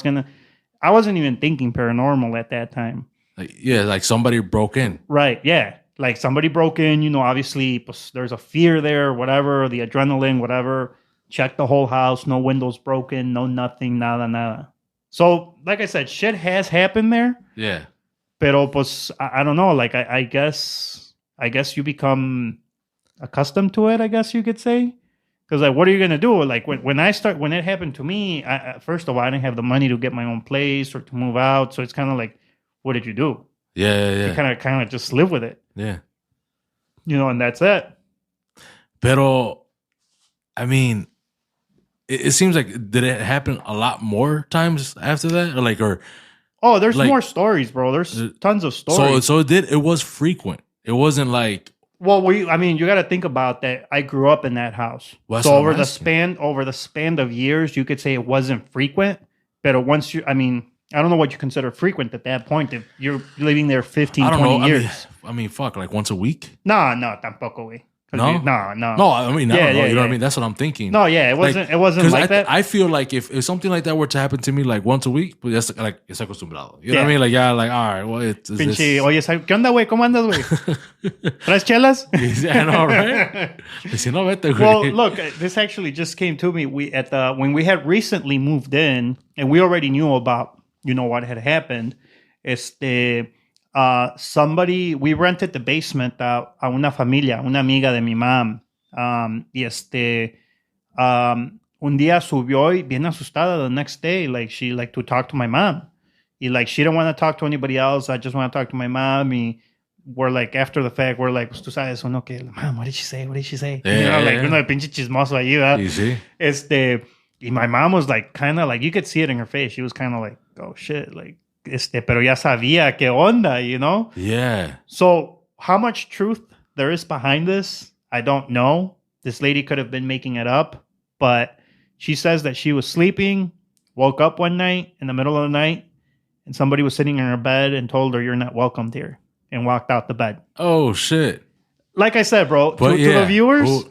wasn't even thinking paranormal at that time. Like somebody broke in. Right, yeah. Like somebody broke in, obviously pues, there's a fear there, whatever, the adrenaline, whatever. Check the whole house, no windows broken, no nothing, nada. So, like I said, shit has happened there. Yeah. Pero pues, I don't know, like I guess you become accustomed to it, I guess you could say. Because like, what are you going to do? Like when it happened to me, first of all, I didn't have the money to get my own place or to move out. So it's kind of like, what did you do? Yeah. You kind of just live with it. Yeah. And that's it. Pero, I mean, it seems like, did it happen a lot more times after that? Oh, there's more stories, bro. There's tons of stories. So it was frequent. It wasn't like... Well, you got to think about that. I grew up in that house. Well, so over the span of years, you could say it wasn't frequent. But once I don't know what you consider frequent at that point. If you're living there 15, 20 years. I mean, fuck, like once a week? No, tampoco, güey. No? No. No, I mean, I don't know. You know what I mean? That's what I'm thinking. No, yeah, it wasn't like that. I feel like if something like that were to happen to me like once a week, pues that's like, it's acostumbrado. You know what I mean? Like, yeah, like, all right, well, it's Pinche, this... Oye, ¿qué onda, güey? ¿Cómo andas, güey? ¿Traes chelas? I know, right? Well, look, this actually just came to me. When we had recently moved in, and we already knew about, what had happened, we rented the basement a una familia, una amiga de mi mam. Un día subió y bien asustada the next day, like she like to talk to my mom. Y like she didn't want to talk to anybody else. I just want to talk to my mom. Y we're like, after the fact, we're like, pues tú sabes, uno que, mom, what did she say? What did she say? Yeah, like uno de pinche chismoso ahí, ¿verdad? Easy. Y my mom was like, kind of like, you could see it in her face. She was kind of like, oh shit, like, pero ya sabía qué onda, Yeah. So how much truth there is behind this, I don't know. This lady could have been making it up, but she says that she was sleeping, woke up one night in the middle of the night, and somebody was sitting in her bed and told her, you're not welcomed here, and walked out the bed. Oh, shit. Like I said, bro, to the viewers,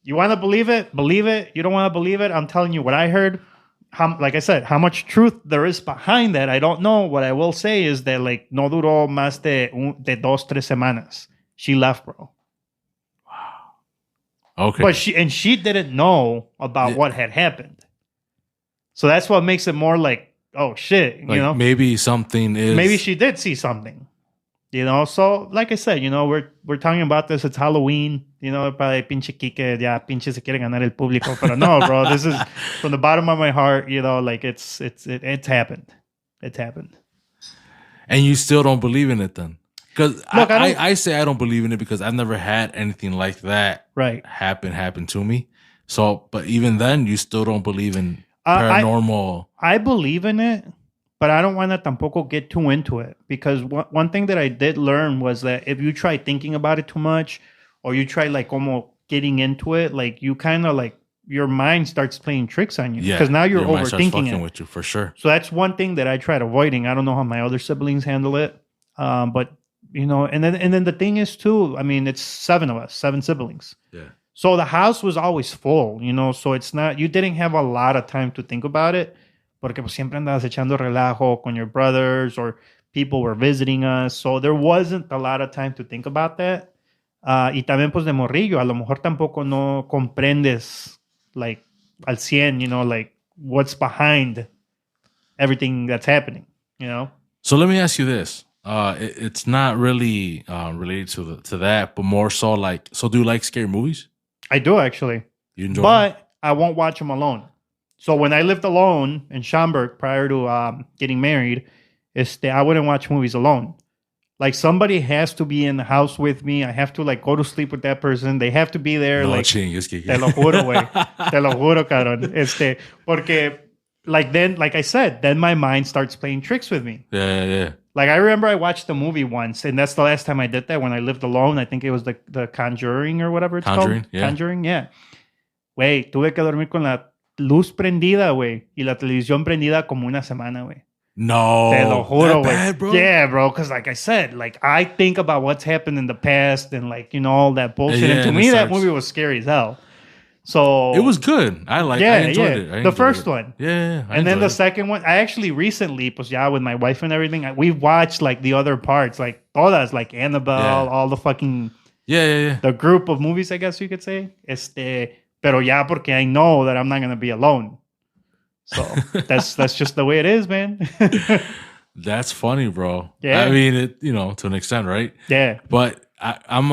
you want to believe it, believe it. You don't want to believe it, I'm telling you what I heard. Like I said, how much truth there is behind that, I don't know. What I will say is that, like, no duró más de 2-3 semanas. She left, bro. Wow. Okay. But she didn't know about what had happened. So that's what makes it more like, oh shit, like, you know? Maybe something is... Maybe she did see something. You know, so like I said, you know, we're talking about this. It's Halloween. You know, probably pinche Kike, ya pinche se quiere ganar el público. But no, bro, this is from the bottom of my heart. You know, like it's happened. It's happened. And you still don't believe in it then? Because I say I don't believe in it because I've never had anything like that happen to me. So, but even then, you still don't believe in paranormal. I believe in it, but I don't want to tampoco get too into it. Because one thing that I did learn was that if you try thinking about it too much, or you try like como getting into it, like you kind of like your mind starts playing tricks on you. Because now you're overthinking it. With you, for sure. So that's one thing that I tried avoiding. I don't know how my other siblings handle it, but you know, and then the thing is too. I mean, it's 7 of us, 7 siblings. Yeah. So the house was always full, you know. So it's not, you didn't have a lot of time to think about it, porque pues siempre andabas echando relajo con your brothers or people were visiting us. So there wasn't a lot of time to think about that. Y también pues de morrillo, a lo mejor tampoco no comprendes like al 100, you know, like what's behind everything that's happening, you know. So let me ask you this. It's not really related to that, but more so like, so do you like scary movies? I do actually. You enjoy but them? I won't watch them alone. So when I lived alone in Schaumburg prior to getting married, I wouldn't watch movies alone. Like somebody has to be in the house with me. I have to like go to sleep with that person. They have to be there. No like, chingues, Kike. Te lo juro, güey. Te lo juro, cabrón. Porque like then, like I said, then my mind starts playing tricks with me. Yeah. Like I remember I watched a movie once, and that's the last time I did that when I lived alone. I think it was the Conjuring or whatever it's called. Yeah. Conjuring, yeah. Güey, tuve que dormir con la luz prendida, güey, y la televisión prendida como una semana, güey. No. Te lo juro, bad, bro? Yeah, bro. Because like I said, like I think about what's happened in the past and like, you know, all that bullshit. Yeah, and to me, that movie was scary as hell. So it was good. I enjoyed it. The first one. Yeah. And then the second one, I actually recently, pues ya with my wife and everything, we watched like the other parts, like todas, like Annabelle, all the fucking the group of movies, I guess you could say. Pero ya porque I know that I'm not gonna be alone. So that's just the way it is, man. That's funny, bro. Yeah. I mean, it, you know, to an extent, right? Yeah. But I'm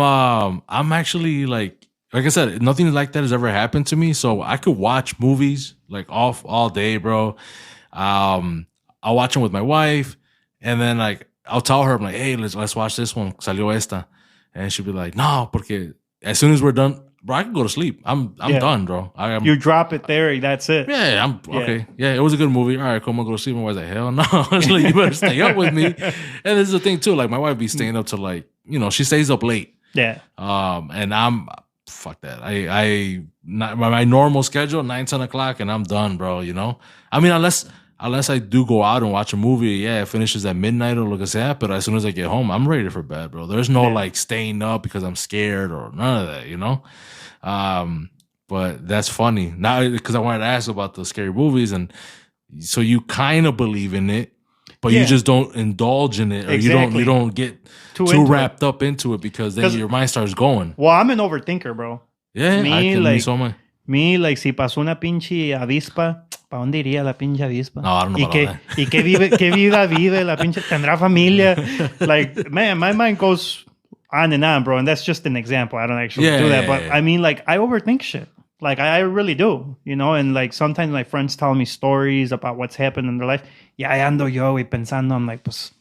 actually like I said, nothing like that has ever happened to me. So I could watch movies like off all day, bro. I'll watch them with my wife, and then like I'll tell her, I'm like, hey, let's watch this one. Salió esta, and she'll be like, no, porque as soon as we're done, bro, I can go to sleep. I'm done, bro. You drop it there, that's it. Yeah, I'm okay. Yeah, it was a good movie. All right, come on, go to sleep. My wife's like, hell no. She's like, you better stay up with me. And this is the thing too. Like my wife be staying up till like, you know, she stays up late. Yeah. And I'm fuck that. My normal schedule 9, 10 o'clock, and I'm done, bro. You know. I mean, unless I do go out and watch a movie, yeah, it finishes at midnight or lo que sea. But as soon as I get home, I'm ready for bed, bro. There's no like staying up because I'm scared or none of that, you know. But that's funny now because I wanted to ask about the scary movies, and so you kind of believe in it, but you just don't indulge in it, or you don't get too wrapped up into it because then your mind starts going. Well, I'm an overthinker, bro. Yeah, me, like si pasó una pinche avispa, ¿para dónde iría la pinche avispa? No, I don't know about that. ¿Y qué vida vive la pinche? ¿Tendrá familia? Like, man, my mind goes on and on, bro. And that's just an example. I don't actually do that. But I mean, like, I overthink shit. Like, I really do, you know? And like, sometimes my friends tell me stories about what's happened in their life. Y ahí ando yo, y pensando, I'm like, pues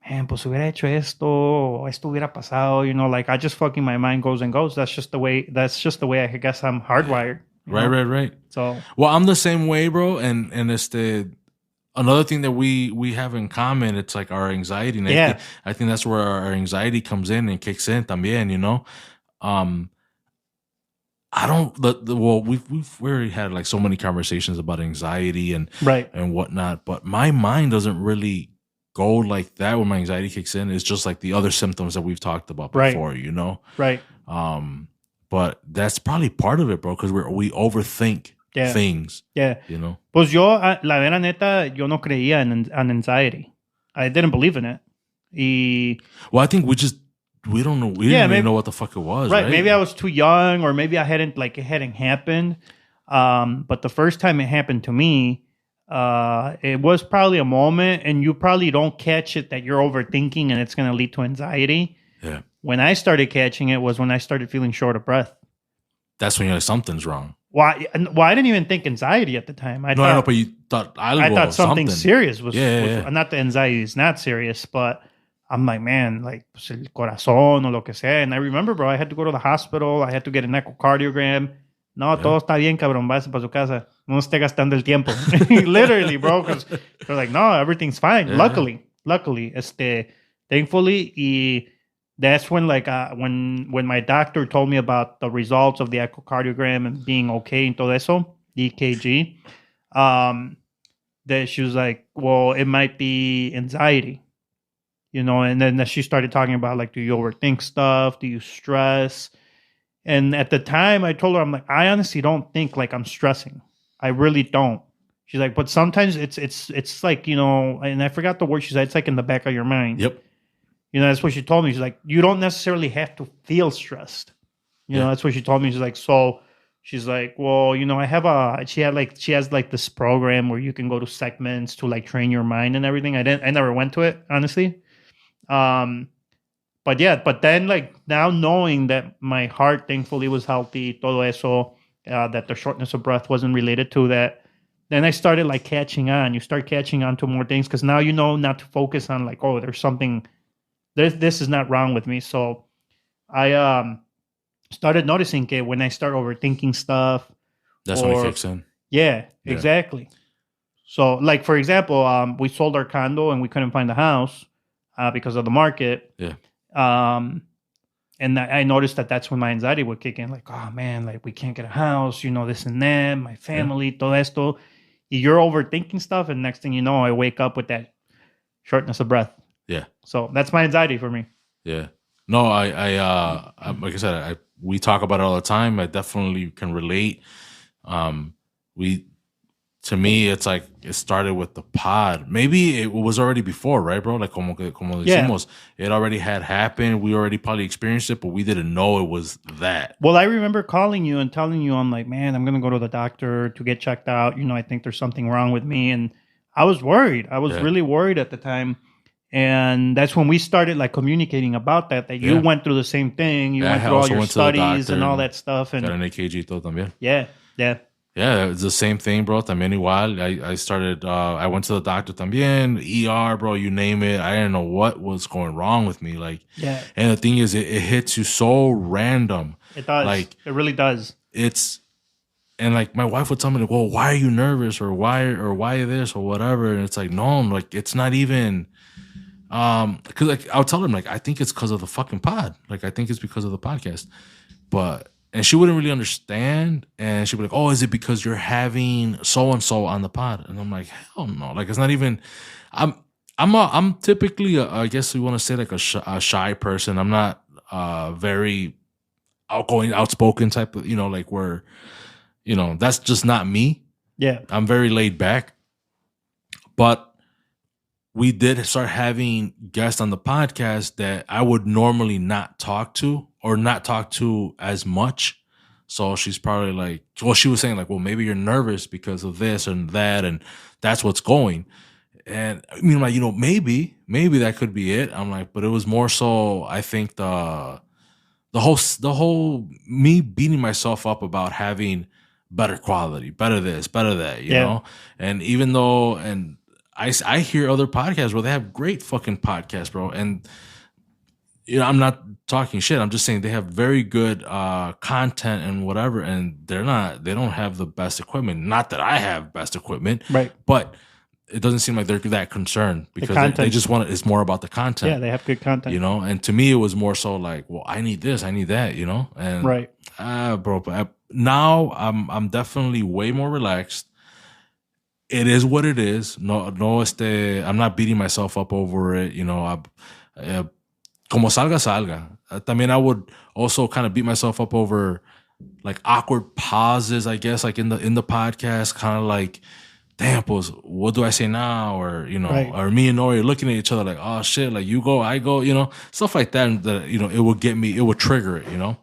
hubiera hecho esto hubiera pasado, you know? Like, I just fucking, my mind goes and goes. That's just the way I guess I'm hardwired. Right. So, well, I'm the same way, bro. And it's another thing that we have in common, it's like our anxiety. And I think that's where our anxiety comes in and kicks in también, you know? We've already had like so many conversations about anxiety and whatnot, but my mind doesn't really go like that when my anxiety kicks in. It's just like the other symptoms that we've talked about before, you know? Right. But that's probably part of it, bro, because we overthink things. Yeah. You know? Pues yo, la vera neta, yo no creía en anxiety. I didn't believe in it. Well, I think we just we don't know. We didn't even know what the fuck it was. Right. Maybe I was too young, or maybe it hadn't happened. But the first time it happened to me, it was probably a moment, and you probably don't catch it that you're overthinking and it's going to lead to anxiety. Yeah. When I started catching it was when I started feeling short of breath. That's when you're like, something's wrong. Why? Well, I didn't even think anxiety at the time. I thought, but you thought I thought something serious was, not the anxiety is not serious, but I'm like, man, like el corazón o lo que sea. And I remember, bro, I had to go to the hospital. I had to get an echocardiogram. No, todo está bien, cabrón. Váyase para su casa. No esté gastando el tiempo. Literally, bro, because they're like, no, everything's fine. Yeah. Luckily, thankfully, y that's when, like, when my doctor told me about the results of the echocardiogram and being okay and todo eso, EKG, that she was like, well, it might be anxiety, and then she started talking about, like, do you overthink stuff? Do you stress? And at the time I told her, I'm like, I honestly don't think like I'm stressing. I really don't. She's like, but sometimes it's like, and I forgot the word she said. It's like in the back of your mind. Yep. That's what she told me. She's like, you don't necessarily have to feel stressed. That's what she told me. She's like, well, she has like this program where you can go to segments to like train your mind and everything. I never went to it, honestly. But then like now knowing that my heart thankfully was healthy, todo eso, that the shortness of breath wasn't related to that, then I started like catching on. You start catching on to more things because now you know not to focus on like, oh, there's something. This is not wrong with me. So I started noticing that when I start overthinking stuff. That's when it kicks in. Yeah, exactly. So like, for example, we sold our condo and we couldn't find a house because of the market. Yeah. And I noticed that's when my anxiety would kick in. Like, oh man, like we can't get a house, this and that, my family, todo esto. You're overthinking stuff. And next thing you know, I wake up with that shortness of breath. Yeah. So that's my anxiety for me. Yeah. No, I like I said, we talk about it all the time. I definitely can relate. To me, it's like it started with the pod. Maybe it was already before, right, bro? Like como decimos, it already had happened. We already probably experienced it, but we didn't know it was that. Well, I remember calling you and telling you, I'm like, man, I'm gonna go to the doctor to get checked out. I think there's something wrong with me, and I was worried. I was really worried at the time. And that's when we started like communicating about that you went through the same thing. You went through all your studies and all that stuff. And got an EKG todo también. Yeah. Yeah, it's the same thing, bro. También igual. I started, I went to the doctor también, ER, bro, you name it. I didn't know what was going wrong with me. Like, yeah. And the thing is, it hits you so random. It does. Like, it really does. And like my wife would tell me, like, well, why are you nervous or why this or whatever? And it's like, no, like, it's not even, because like I'll tell them, like, I think it's because of the fucking pod. Like, I think it's because of the podcast. And she wouldn't really understand. And she'd be like, oh, is it because you're having so-and-so on the pod? And I'm like, hell no. Like, it's not even, I'm typically, I guess you want to say like a shy person. I'm not very outgoing, outspoken type of, like where, that's just not me. Yeah. I'm very laid back. But we did start having guests on the podcast that I would normally not talk to or not talk to as much. So she's probably like, well, she was saying like, well, maybe you're nervous because of this and that, and that's what's going. And I mean, like, maybe that could be it. I'm like, but it was more so, I think the whole me beating myself up about having better quality, better this, better that, you know? And even though, and I hear other podcasts where they have great fucking podcasts, bro. And, I'm not talking shit. I'm just saying they have very good content and whatever. And they don't have the best equipment. Not that I have best equipment. Right. But it doesn't seem like they're that concerned because they just want it's more about the content. Yeah, they have good content. And to me, it was more so like, well, I need this, I need that, And right. Bro, but now I'm definitely way more relaxed. It is what it is. No, I'm not beating myself up over it. Como salga. También I would also kind of beat myself up over like awkward pauses, I guess, like in the podcast, kind of like damn, pues, what do I say now? Or, you know, right. or me and Nori looking at each other like, oh shit, like you go, I go, you know, stuff like that. And that, you know, it would get me, it would trigger it, you know.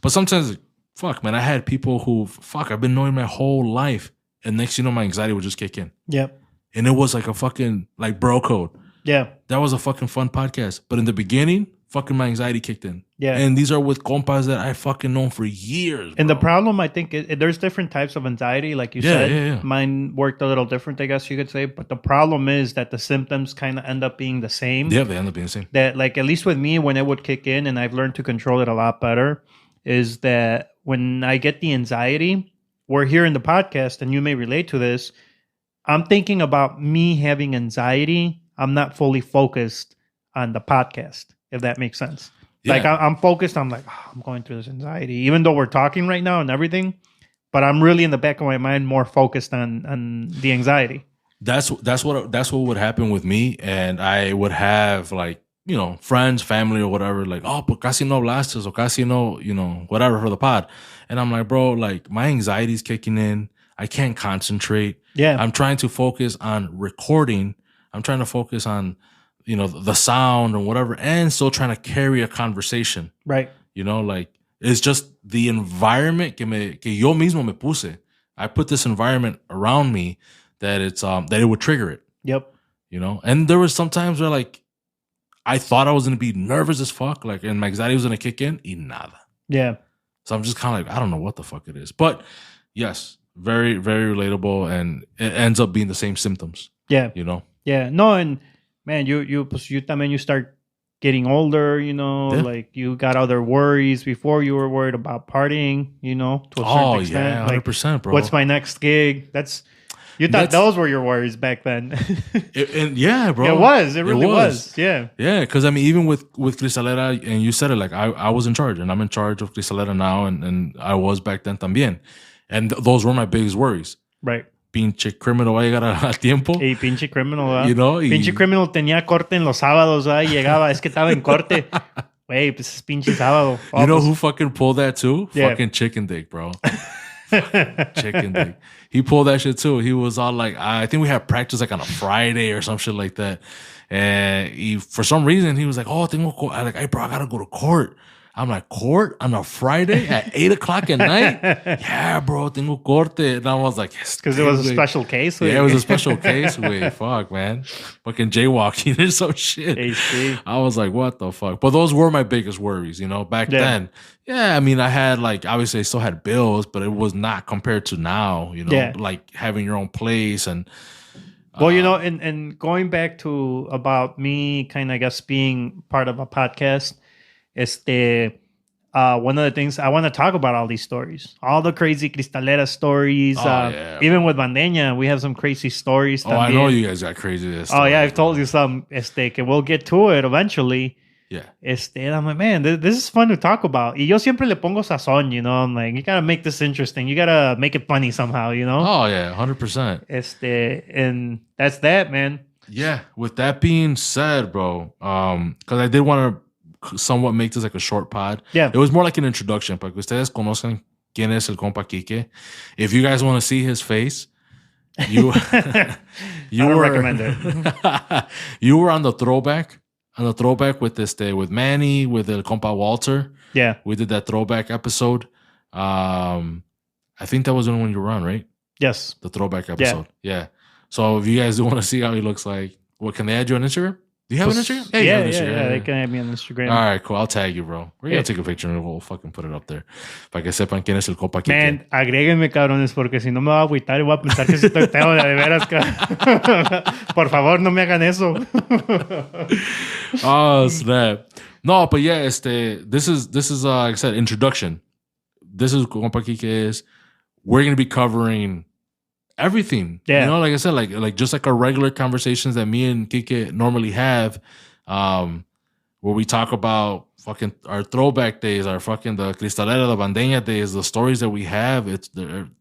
But sometimes, fuck, man, I had people who, fuck, I've been knowing my whole life. And next, you know, my anxiety would just kick in. Yep. And it was like a fucking, like, bro code. Yeah. That was a fucking fun podcast. But in the beginning, fucking my anxiety kicked in. Yeah. And these are with compas that I fucking known for years. And bro. the problem, I think, there's different types of anxiety, like you said. Yeah. Mine worked a little different, I guess you could say. But the problem is that the symptoms kind of end up being the same. Yeah, they end up being the same. That, like, at least with me, when it would kick in, and I've learned to control it a lot better, is that when I get the anxiety, we're here in the podcast, and you may relate to this, I'm thinking about me having anxiety. I'm not fully focused on the podcast, if that makes sense. Yeah. Like I'm focused. I'm like, oh, I'm going through this anxiety, even though we're talking right now and everything. But I'm really in the back of my mind more focused on the anxiety. That's what would happen with me, and I would have like, you know, friends, family, or whatever, like, oh, pues casi no hablaste, or casi no, you know, whatever for the pod, and I'm like, bro, like my anxiety's kicking in. I can't concentrate. Yeah, I'm trying to focus on recording. I'm trying to focus on, you know, the sound or whatever, and still trying to carry a conversation. Right. You know, like it's just the environment que yo mismo me puse. I put this environment around me that it's that it would trigger it. Yep. You know, and there was some times where like I thought I was gonna be nervous as fuck, like, and my anxiety was gonna kick in. Y nada. Yeah. So I'm just kind of like, I don't know what the fuck it is, but yes, very, very relatable, and it ends up being the same symptoms. Yeah. You know. Yeah. No, and man, you start getting older, you know, like you got other worries. Before you were worried about partying, you know, to a certain extent. Yeah, 100%, bro. What's my next gig? You thought those were your worries back then. And yeah, bro. It really was. Yeah. Yeah, because I mean, even with Cristalera, and you said it, like I was in charge, and I'm in charge of Cristalera now, and I was back then también. And those were my biggest worries. Right. Pinche criminal va a llegar a tiempo. Y pinche criminal, ¿verdad? You know, pinche criminal tenía corte en los sábados, ¿verdad? Y llegaba, es que estaba en corte. Güey, pues es pinche sábado. You know who fucking pulled that too? Yeah. Fucking Chicken Dick, bro. Chicken Dick. He pulled that shit too. He was all like, I think we had practice like on a Friday or some shit like that. And for some reason, he was like, oh, like, hey, bro, I gotta go to court. I'm like, court on a Friday at 8 o'clock at night? Yeah, bro, tengo corte. And I was like, yes. Because it was a special case? Yeah, it was a special case. Wait, fuck, man. Fucking jaywalking or some shit. HD. I was like, what the fuck? But those were my biggest worries, you know, back then. Yeah, I mean, I had like, obviously I still had bills, but it was not compared to now, you know, like having your own place and. Well, you know, and going back to about me kind of, I guess, being part of a podcast, one of the things I want to talk about, all these stories, all the crazy Cristalera stories. Even with Bandeña, we have some crazy stories. I know you guys got crazy. Oh yeah, I've told you some. Que we'll get to it eventually. Yeah. And I'm like, man, this is fun to talk about. Y yo siempre le pongo sazón, you know. I'm like, you gotta make this interesting. You gotta make it funny somehow, you know. Oh yeah, 100%. And that's that, man. Yeah. With that being said, bro, because I did want to somewhat make this like a short pod. Yeah. It was more like an introduction, para que ustedes conozcan quién es el compa Kike. If you guys want to see his face, you recommend it. You were on the throwback with Manny, with el compa Walter. Yeah. We did that throwback episode. I think that was the one you were on, right? Yes. The throwback episode. Yeah. So if you guys do want to see how he looks like, what, can they add you on Instagram? Do you have an Instagram? Yeah, they can add me on Instagram. All right, cool. I'll tag you, bro. We're going to take a picture and we'll fucking put it up there. Para que sepan quién es el compa Kike. Man, agréguenme, cabrones, porque si no me va a agüitar y voy a pensar que estoy feo de veras. Por favor, no me hagan eso. Oh, snap. No, but yeah, this is like I said, introduction. This is compa Kike is. We're going to be covering everything. Yeah. You know, like I said, like just like our regular conversations that me and Kike normally have, where we talk about fucking our throwback days, our fucking the Cristalera, the Bandeña days, the stories that we have.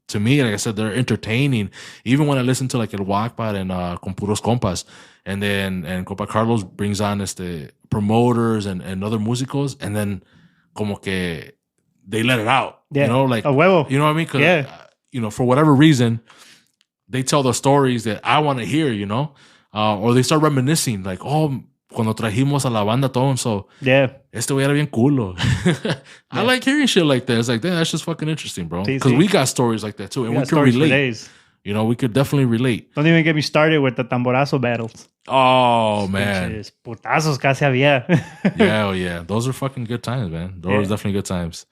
To me, like I said, they're entertaining. Even when I listen to like El Wacpad and Con Puros Compas, and Compa Carlos brings on promoters and other músicos, and then como que they let it out. Yeah. You know, like a huevo. You know what I mean? 'Cause, you know, for whatever reason, they tell the stories that I want to hear, you know, or they start reminiscing, like, oh, cuando trajimos a la banda todo, so este güey era bien culo. I like hearing shit like that. It's like, damn, that's just fucking interesting, bro. Because we got stories like that too, and we can relate. You know, we could definitely relate. Don't even get me started with the tamborazo battles. Oh, man. Putazos casi había. Yeah. Those are fucking good times, man. Those are definitely good times.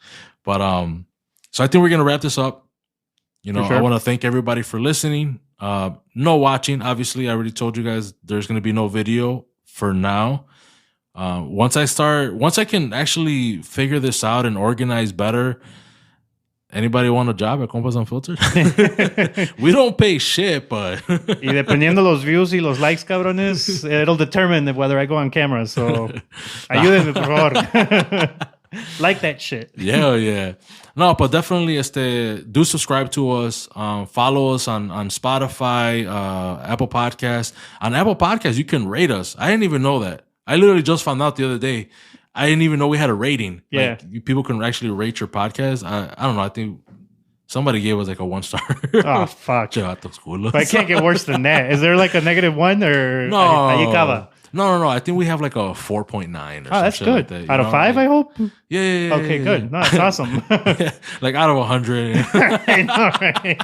But, so I think we're going to wrap this up. You know, I want to thank everybody for listening. No watching. Obviously, I already told you guys there's going to be no video for now. Once I can actually figure this out and organize better, anybody want a job at Compas Unfiltered? We don't pay shit, but... Y dependiendo los views y los likes, cabrones, it'll determine whether I go on camera. So, ayúdenme, por favor. Like that shit. Yeah. No, but definitely do subscribe to us. Follow us on Spotify, Apple Podcasts. On Apple Podcasts, you can rate us. I didn't even know that. I literally just found out the other day. I didn't even know we had a rating. Yeah. Like, people can actually rate your podcast. I don't know. I think somebody gave us like a 1-star. Oh, fuck. But I can't get worse than that. Is there like a -1 or... No. No. I think we have like a 4.9 or something. Oh, that's good. Like that, out of 5, I hope? Yeah. Okay, good. No, that's awesome. Like out of 100. I know, right?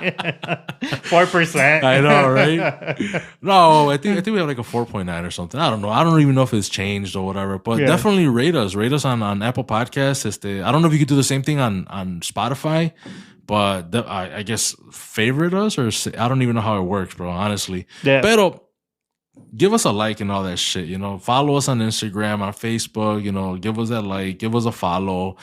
4%. I know, right? No, I think we have like a 4.9 or something. I don't know. I don't even know if it's changed or whatever. But definitely rate us. Rate us on Apple Podcasts. I don't know if you could do the same thing on Spotify. But I guess favorite us, or I don't even know how it works, bro, honestly. Yeah. Pero give us a like and all that shit, you know. Follow us on Instagram, on Facebook, you know. Give us that like. Give us a follow.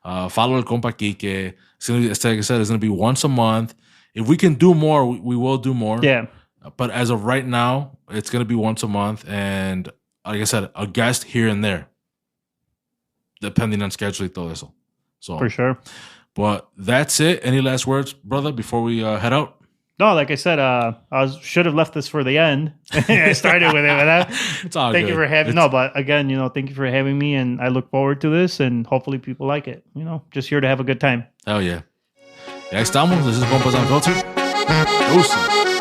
Follow el compa Kike. Like I said, it's going to be once a month. If we can do more, we will do more. Yeah. But as of right now, it's going to be once a month. And like I said, a guest here and there, depending on schedule y todo eso. So, for sure. But that's it. Any last words, brother, before we head out? No, like I said, I should have left this for the end. I started with it. But it's all thank good. You for having. No, but again, you know, thank you for having me, and I look forward to this, and hopefully people like it. You know, just here to have a good time. Hell yeah. Ya estamos. This is Compas Unfiltered. Deuces.